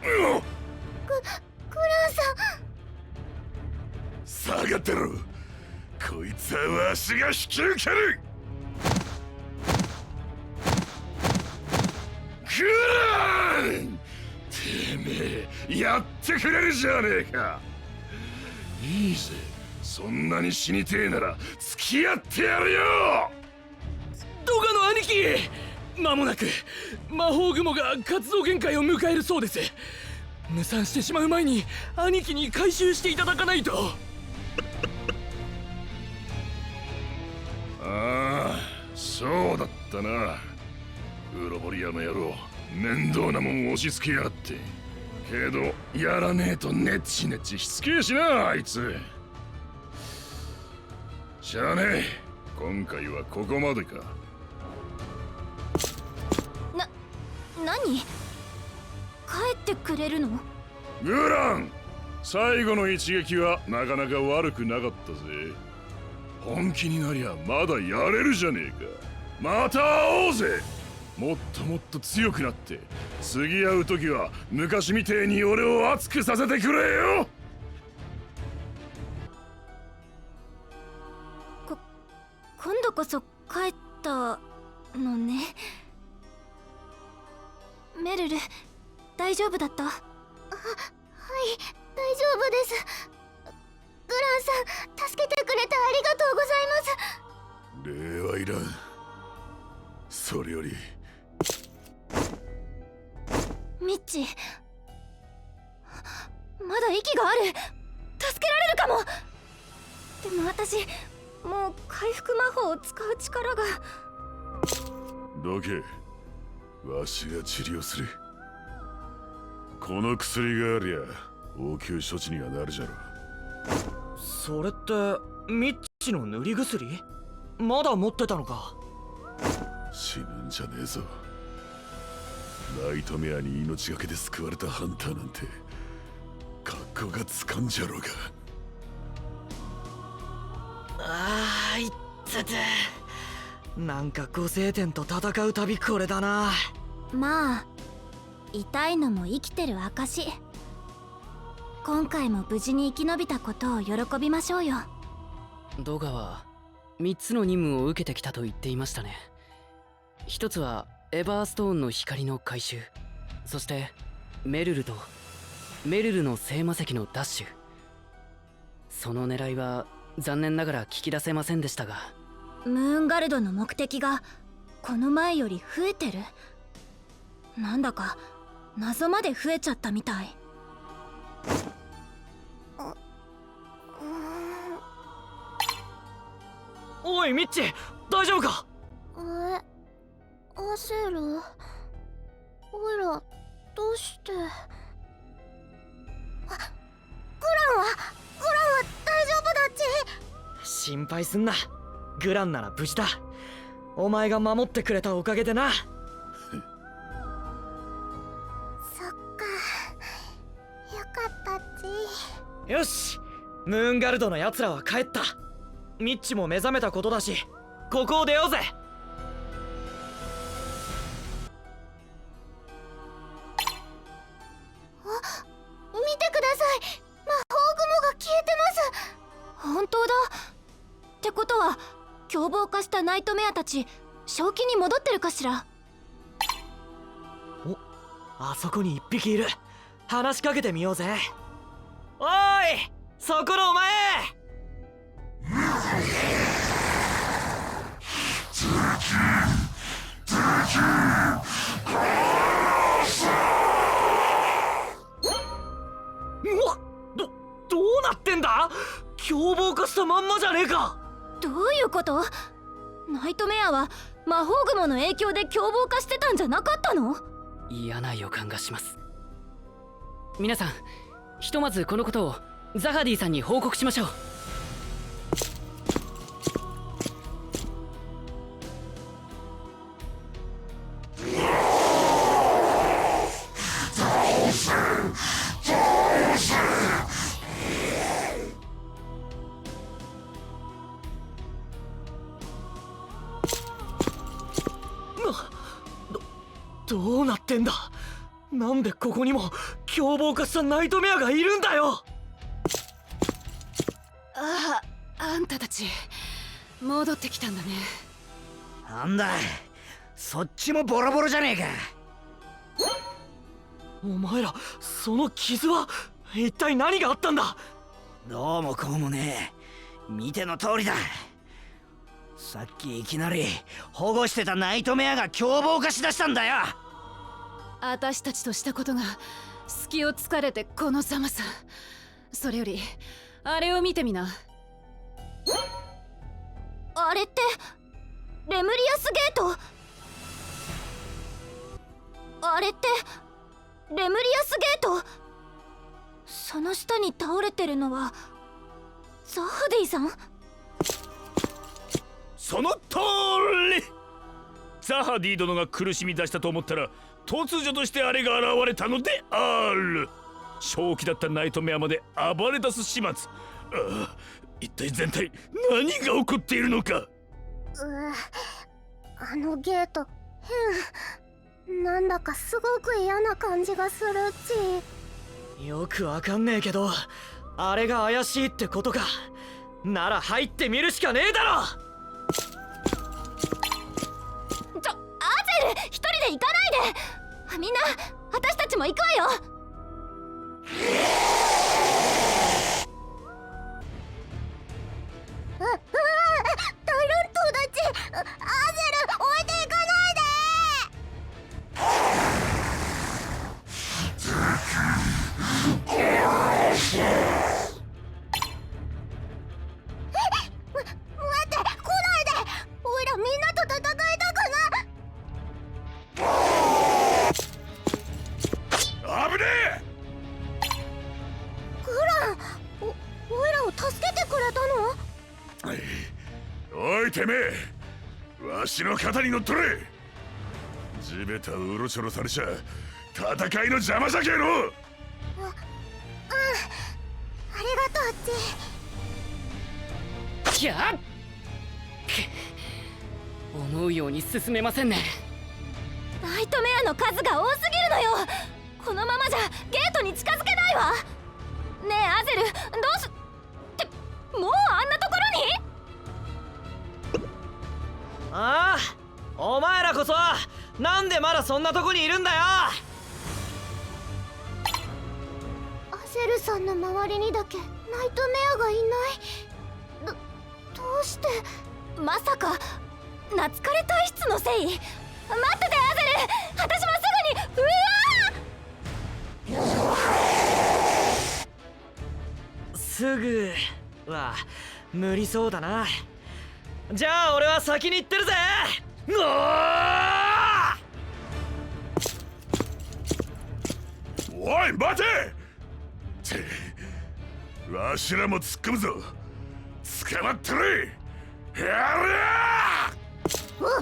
グランさん。下がってろ。こいつはわしが引き受ける。グラン、てめえやってくれるじゃねえか。いいぜ、そんなに死にてえなら付き合ってやるよ。ドガの兄貴、間もなく魔法雲が活動限界を迎えるそうです。無産してしまう前に兄貴に回収していただかないと。ああ、そうだったな。ウロボリアの野郎、面倒なもん押し付けやがって。けどやらねえとネチネチしつけえしな、あいつ。しゃあねえ、今回はここまでか。何？帰ってくれるの？グラン、最後の一撃はなかなか悪くなかったぜ。本気になりゃまだやれるじゃねえか。また会おうぜ。もっともっと強くなって、次会う時は昔みてえに俺を熱くさせてくれよ。今度こそ帰ったのね。メルル、大丈夫だった？はい、大丈夫です。グランさん、助けてくれてありがとうございます。礼はいらん。それよりミッチ、まだ息がある。助けられるかも。でも私、もう回復魔法を使う力が。どけ、わしが治療する。この薬がありゃ応急処置にはなるじゃろ。それってミッチの塗り薬？まだ持ってたのか。死ぬんじゃねえぞ。ナイトメアに命がけで救われたハンターなんて格好がつかんじゃろうが。あー、いってて。なんか五星点と戦うたびこれだな。まあ痛いのも生きてる証。今回も無事に生き延びたことを喜びましょうよ。ドガは3つの任務を受けてきたと言っていましたね。一つはエバーストーンの光の回収、そしてメルルとメルルの聖魔石の奪取。その狙いは残念ながら聞き出せませんでしたが、ムーンガルドの目的がこの前より増えてる。なんだか謎まで増えちゃったみたい。おいミッチ、大丈夫か？アセル、おいらどうして。グランは大丈夫だっち。心配すんな。グランなら無事だ。お前が守ってくれたおかげでな。そっか、よかったっち。よし、ムーンガルドのやつらは帰った。ミッチも目覚めたことだし、ここを出ようぜ。見てください、魔法雲が消えてます。本当化したナイトメアたち正気に戻ってるかしら。お、あそこに一匹いる。話しかけてみようぜ。おい、そこのお前。うわ、どうなってんだ。凶暴化したまんまじゃねえか。どういうこと？ナイトメアは魔法雲の影響で凶暴化してたんじゃなかったの？嫌な予感がします。皆さん、ひとまずこのことをザハディさんに報告しましょう。どうなってんだ。なんでここにも凶暴化したナイトメアがいるんだよ。あんたたち戻ってきたんだね。なんだ、そっちもボロボロじゃねえか。お前ら、その傷は一体何があったんだ。どうもこうもねえ。見ての通りだ。さっきいきなり保護してたナイトメアが凶暴化しだしたんだよ。私たちとしたことが隙を突かれてこのざまさ。それよりあれを見てみな。あれってレムリアスゲート。あれってレムリアスゲート。その下に倒れてるのはザハディさん。その通り。ザハディ殿が苦しみ出したと思ったら突如としてあれが現れたのである。正気だったナイトメアまで暴れ出す始末。一体全体何が起こっているのか。あのゲート変。なんだかすごく嫌な感じがするっち。よくわかんねえけど、あれが怪しいってことか。なら入ってみるしかねえだろ。アゼル、一人で行かないで。みんな、私たちも行くわよ。タイラントたち、アゼル置いていかないで。待って、来ないで。おいらみんなと戦いたくない。危ねえ。グラン、おいらを助けてくれたの？おいてめえ、わしの肩に乗っとれ。地べたうろちょろされちゃ戦いの邪魔じゃけえの。ありがとうっち。きゃっ思うように進めませんね。ナイトメアの数が多すぎるのよ。このままじゃゲートに近づけないわ。ねえアゼル、どうすってもうあんなところに。ああ、お前らこそなんでまだそんなとこにいるんだよ。アゼルさんの周りにだけナイトメアがいない。どうして。まさか懐かれ体質のせい。待っててアゼル、私もすぐに。すぐは無理そうだな。じゃあ俺は先に行ってるぜ。おい待て。わしらも突っ込むぞ。捕まってる。やれ。おいらも。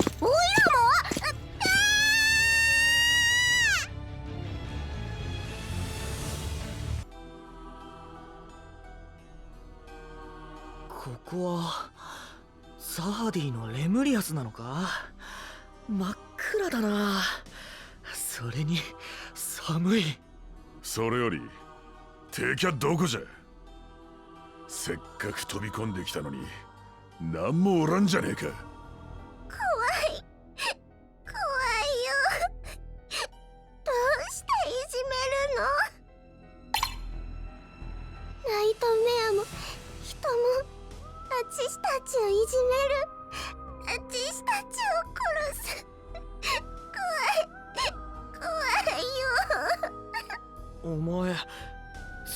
ここはザハディのレムリアスなのか。真っ暗だな。それに寒い。それより敵はどこじゃ。せっかく飛び込んできたのに何もおらんじゃねえか。める。私たちを殺す。怖いよ。お前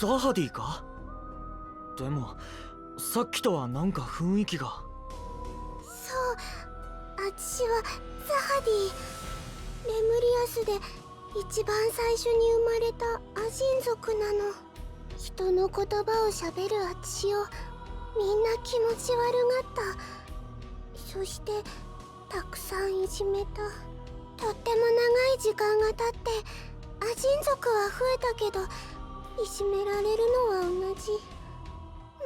ザハディか？でもさっきとはなんか雰囲気が。そう、私はザハディ。レムリアスで一番最初に生まれたアジン族なの。人の言葉をしゃべる私をみんな気持ち悪がった。そしてたくさんいじめた。とっても長い時間が経ってアジン族は増えたけど、いじめられるのは同じ。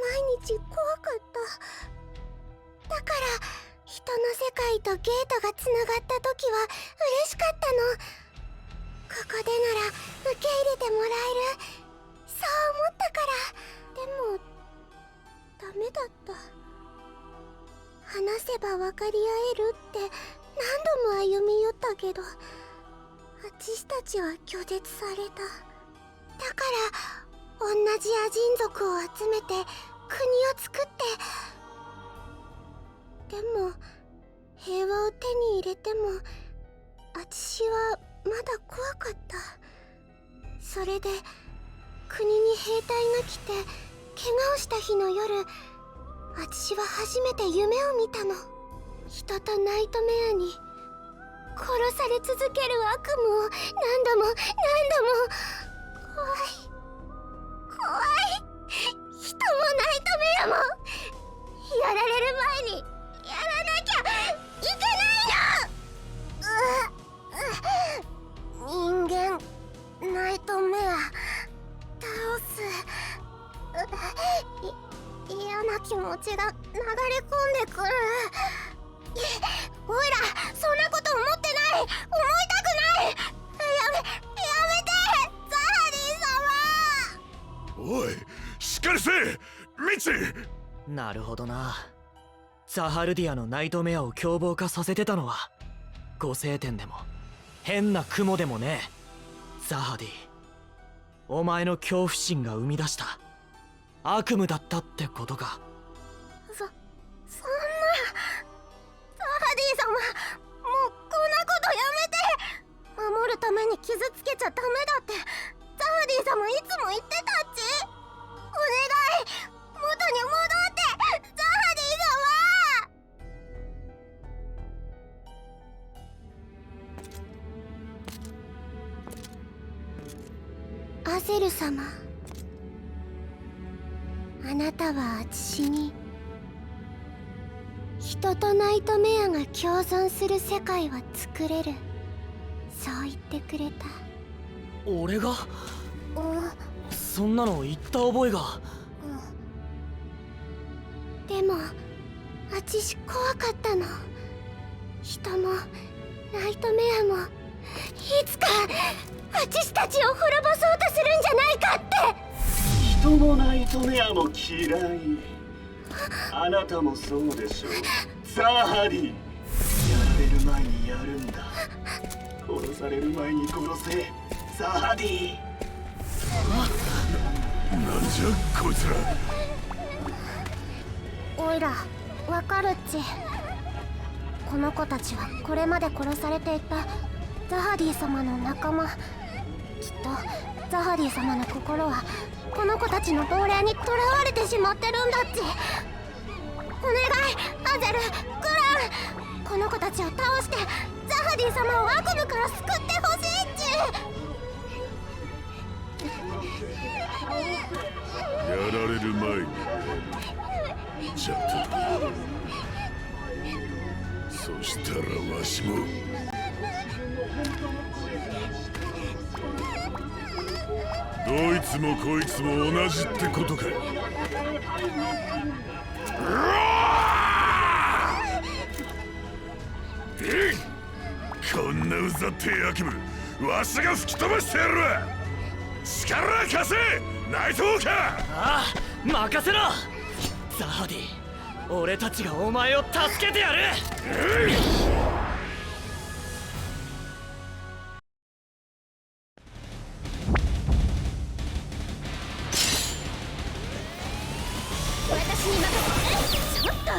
毎日怖かった。だから人の世界とゲートがつながった時は嬉しかったの。ここでなら受け入れてもらえる、そう思ったから。でもダメだった。話せば分かり合えるって何度も歩み寄ったけど、私たちは拒絶された。だから同じアジン族を集めて国を作って。でも平和を手に入れても私はまだ怖かった。それで国に兵隊が来て怪我をした日の夜、私は初めて夢を見たの。人とナイトメアに殺され続ける悪夢を何度も何度も。怖い。人もナイトメアもやられる前にやらなきゃいけないよ。人間ナイトメア倒す。嫌な気持ちが流れ込んでくる。おいらそんなこと思ってない。思いたくない。やめてザハディ様。おい、しっかりせえミチ。なるほどな。ザハルディアのナイトメアを凶暴化させてたのは五星天でも変な雲でもねえ。ザハディ、お前の恐怖心が生み出した悪夢だったってことか。そんなザハディ様、もうこんなことやめて。守るために傷つけちゃダメだってザハディ様いつも言ってたっち。お願い、元に戻ってザハディ様。アゼル様、あなたは私に人とナイトメアが共存する世界は作れる、そう言ってくれた。俺が？そんなの言った覚えが。でもあちし怖かったの。人もナイトメアもいつかあちしたちを滅ぼそうとするんじゃないかって。人もナイトメアも嫌い。あなたもそうでしょう。ザハディ、やられる前にやるんだ。殺される前に殺せザハディ。なんじゃこいつら。おいらわかるっち。この子たちはこれまで殺されていたザハディ様の仲間。きっとザハディ様の心はこの子たちの亡霊に囚われてしまってるんだっち。お願いアゼル、クラン、この子たちを倒してザハディ様を悪夢から救ってほしいっち。やられる前にちゃんと。そしたらわしもどいつもこいつも同じってことか。こんなうざってえ悪夢わしが吹き飛ばしてやる。力貸せナイトウォーカー。ああ、任せろザハディ。俺たちがお前を助けてやる。私に任せて。ちょっと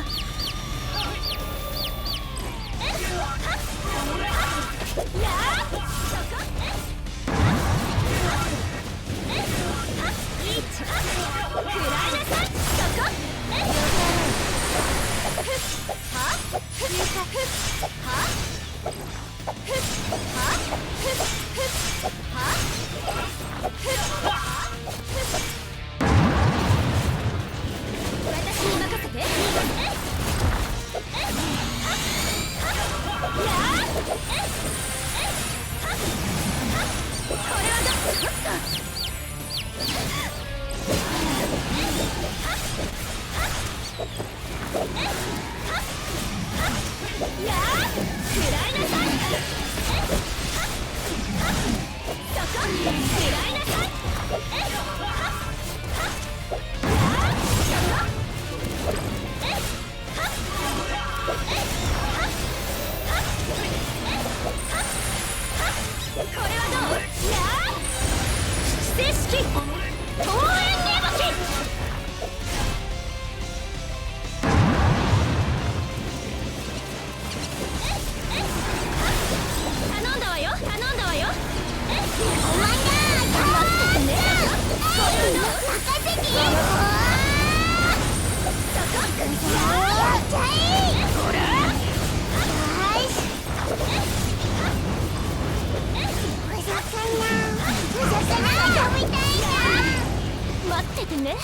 待っててね。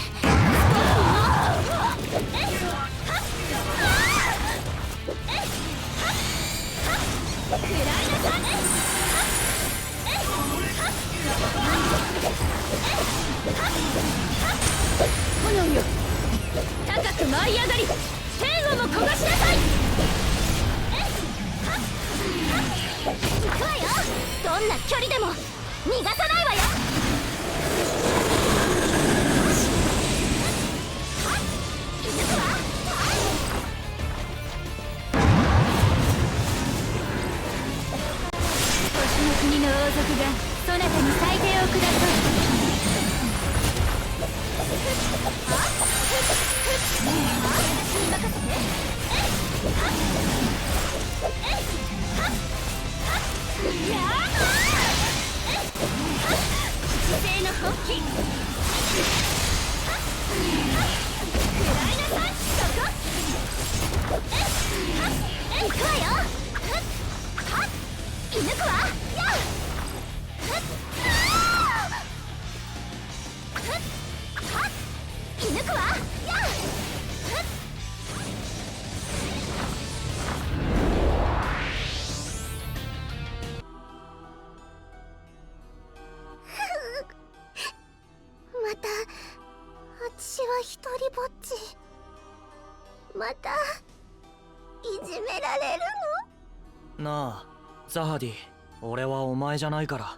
炎よ、高く舞い上がり天をも焦がしなさい。行くわよ。どんな距離でも逃がさないわよ。星の国の王族がそなたに裁定を下そう。姿勢の本気。食らいなさい。そこ。行くわよ。射抜くわ。射抜くわ。また私は一人ぼっち。またいじめられるなあザハディ、俺はお前じゃないから、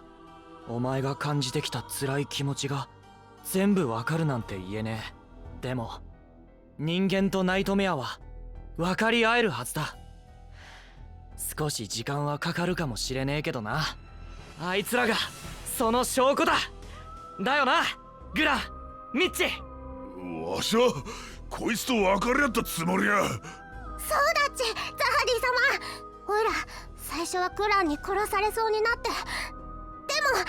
お前が感じてきた辛い気持ちが全部わかるなんて言えねえ。でも人間とナイトメアは分かり合えるはずだ。少し時間はかかるかもしれねえけどな。あいつらがその証拠だ。だよなグラン、ミッチ。わしはこいつと分かり合ったつもりや。そうだっち、ザハディ様。おいら最初はクランに殺されそうになって、でも今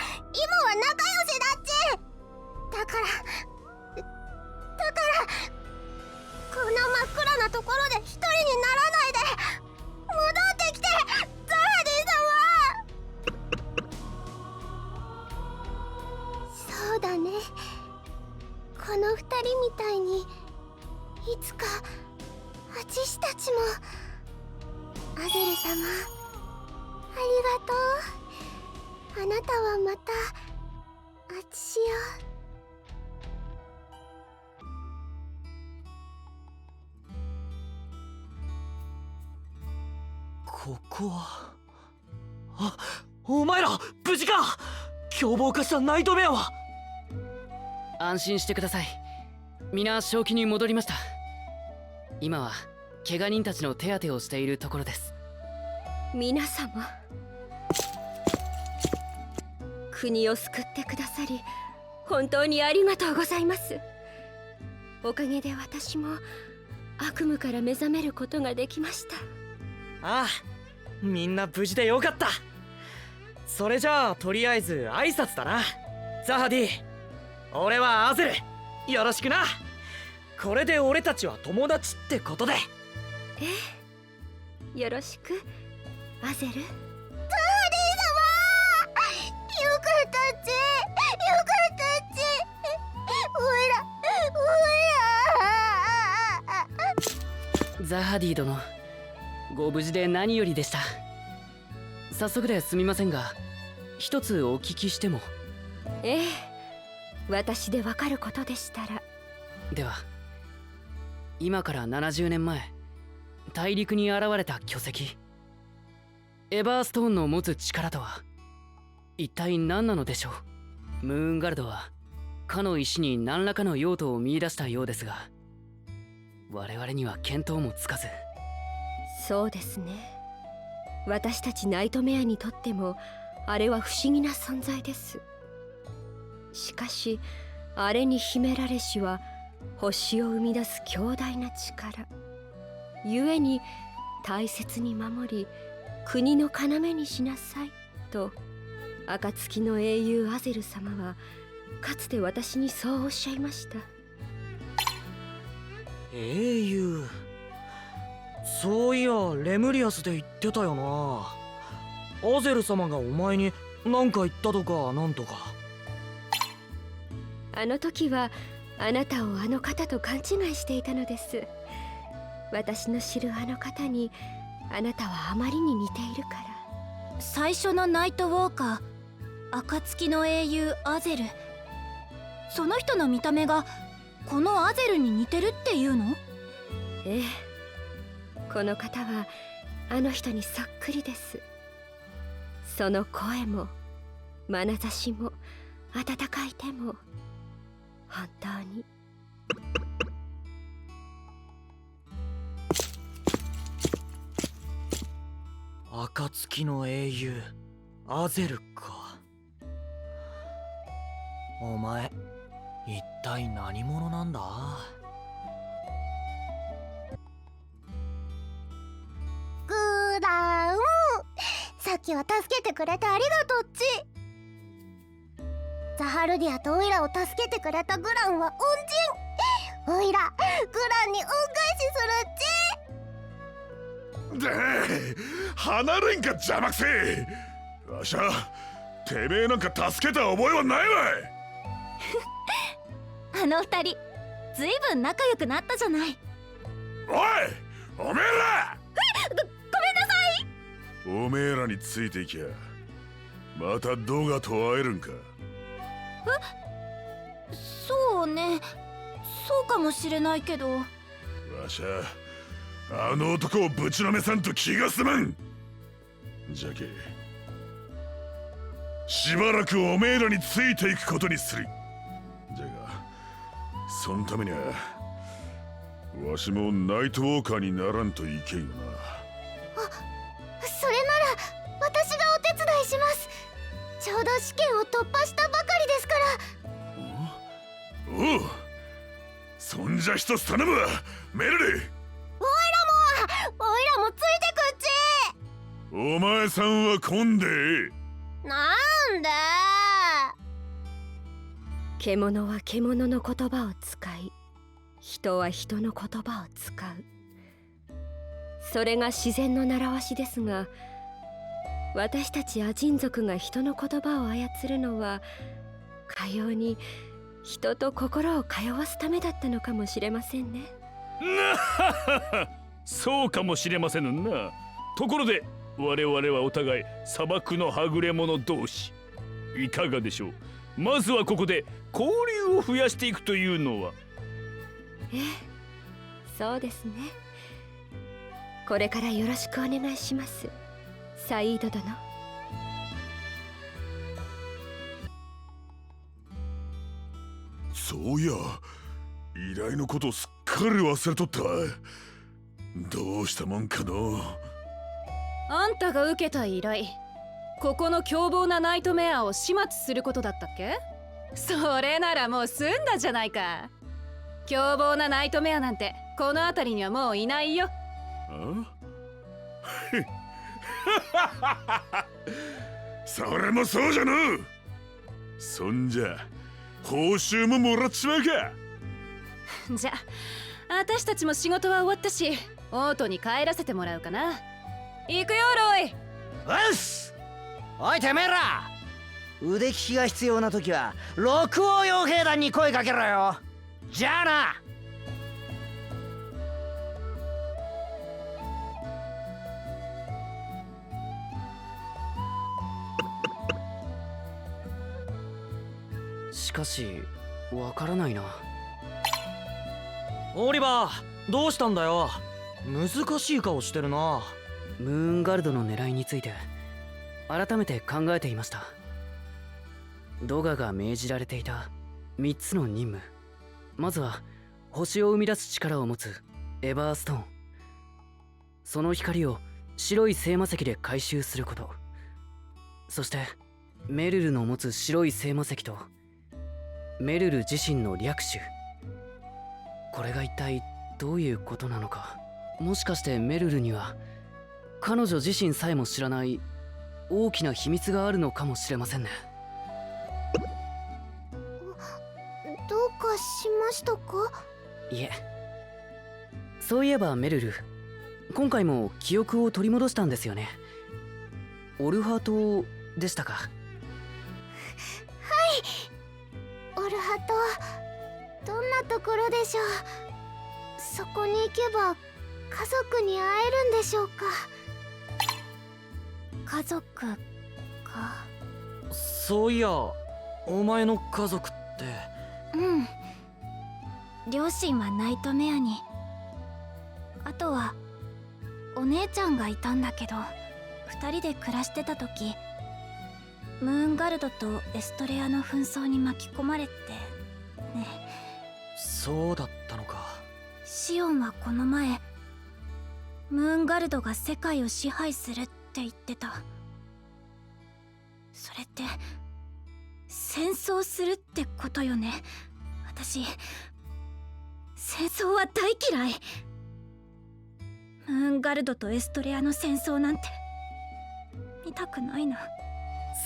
は仲良しだっち。だからこんな真っ暗なところで一人にならないで戻ってきて、ザハディ様。そうだね、この二人みたいにいつかあちしたちも。アゼル様、ありがとう。あなたはまたあちしよ。ここは。あ、お前ら無事か。凶暴化したナイトメアは。安心してください。皆正気に戻りました。今は怪我人たちの手当てをしているところです。皆様、国を救ってくださり本当にありがとうございます。おかげで私も悪夢から目覚めることができました。ああ、みんな無事でよかった。それじゃあとりあえず挨拶だな。ザハディ、俺はアゼル、よろしくな。これで俺たちは友達ってことで。ええ、よろしくアゼル。ザハディ様、よかったっち、よかったっち。おいらザハディ殿、ご無事で何よりでした。早速ですみませんが、一つお聞きしても。ええ、私でわかることでしたら。では今から70年前大陸に現れた巨石エバーストーンの持つ力とは一体何なのでしょう。ムーンガルドはかの石に何らかの用途を見出したようですが、我々には見当もつかず。そうですね。私たちナイトメアにとってもあれは不思議な存在です。しかしあれに秘められしは星を生み出す強大な力故に大切に守り国の要にしなさいと暁の英雄アゼル様はかつて私にそうおっしゃいました。英雄、そういやレムリアスで言ってたよな。アゼル様がお前に何か言ったとかなんとか。あの時はあなたをあの方と勘違いしていたのです。私の知るあの方にあなたはあまりに似ているから。最初のナイトウォーカー、暁の英雄アゼル、その人の見た目がこのアゼルに似てるっていうの？ええ、この方はあの人にそっくりです。その声も眼差しも温かい手も本当に。暁の英雄アゼルか。お前一体何者なんだ？グラン、さっきは助けてくれてありがとうっち。ザハルディアとオイラを助けてくれたグランは恩人。オイラグランに恩返しするっち。で離れんか邪魔くせえ。わしゃてめえなんか助けた覚えはないわい。あの二人ずいぶん仲良くなったじゃない。おいおめえら、ごめんなさい。おめえらについていきゃまたドガと会えるんか。そうね、そうかもしれないけど。わしゃあの男をぶちのめさんと気が済まん。じゃけしばらくおめえらについていくことにする。じゃがそのためにはわしもナイトウォーカーにならんといけんよな。それなら私がお手伝いします。ちょうど試験を突破したばかりですから。おう、そんじゃ一つ頼むわメルル。オイラもついてくっち。お前さんは来んで。なんで？獣は獣の言葉を使い、人は人の言葉を使う。それが自然の習わしですが、私たちアジン族が人の言葉を操るのはかように人と心を通わすためだったのかもしれませんね。そうかもしれませんな。ところで我々はお互い砂漠のはぐれ者同士、いかがでしょう。まずはここで交流を増やしていくというのは。ええ、そうですね。これからよろしくお願いします、サイード殿。そういや依頼のことすっかり忘れとったわ。どうしたもんかの。あんたが受けた依頼、ここの凶暴なナイトメアを始末することだったっけ？それならもう済んだじゃないか。凶暴なナイトメアなんてこの辺りにはもういないよ。それもそうじゃの。そんじゃ報酬ももらっちまうか。じゃあ私たちも仕事は終わったし、オートに帰らせてもらうかな。行くよロイ。おっす。おいてめえら、腕利きが必要な時は六王傭兵団に声かけろよ。じゃあな。しかしわからないな。オリバー、どうしたんだよ。難しい顔してるな。ムーンガルドの狙いについて改めて考えていました。ドガが命じられていた3つの任務。まずは星を生み出す力を持つエバーストーン。その光を白い聖魔石で回収すること。そしてメルルの持つ白い聖魔石とメルル自身の略取。これが一体どういうことなのか。もしかしてメルルには彼女自身さえも知らない大きな秘密があるのかもしれませんね。どうかしましたか？いえ。そういえばメルル、今回も記憶を取り戻したんですよね。オルハ島でしたか？オルハ島、どんなところでしょう。そこに行けば家族に会えるんでしょうか？家族か。そういや、お前の家族って。うん。両親はナイトメアに、あとはお姉ちゃんがいたんだけど、2人で暮らしてた時、ムーンガルドとエストレアの紛争に巻き込まれてね。そうだったのか。シオンはこの前、ムーンガルドが世界を支配するって言ってた。それって戦争するってことよね。私戦争は大嫌い。ムーンガルドとエストレアの戦争なんて見たくないな。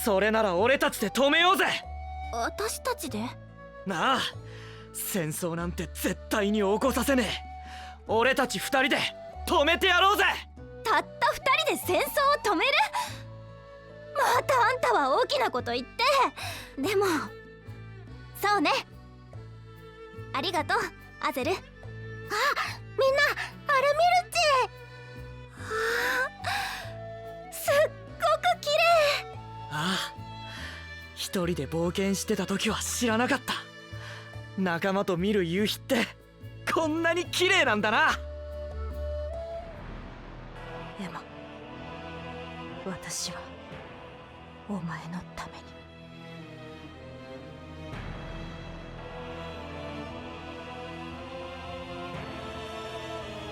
それなら俺たちで止めようぜ。私たちで？なあ、戦争なんて絶対に起こさせねえ。俺たち2人で止めてやろうぜ。たった2人で戦争を止める？またあんたは大きなこと言って。でもそうね。ありがとうアゼル。あ、みんなアルミルチ。すっごく綺麗。ああ、一人で冒険してた時は知らなかった。仲間と見る夕日ってこんなに綺麗なんだな。エマ、私はお前のために。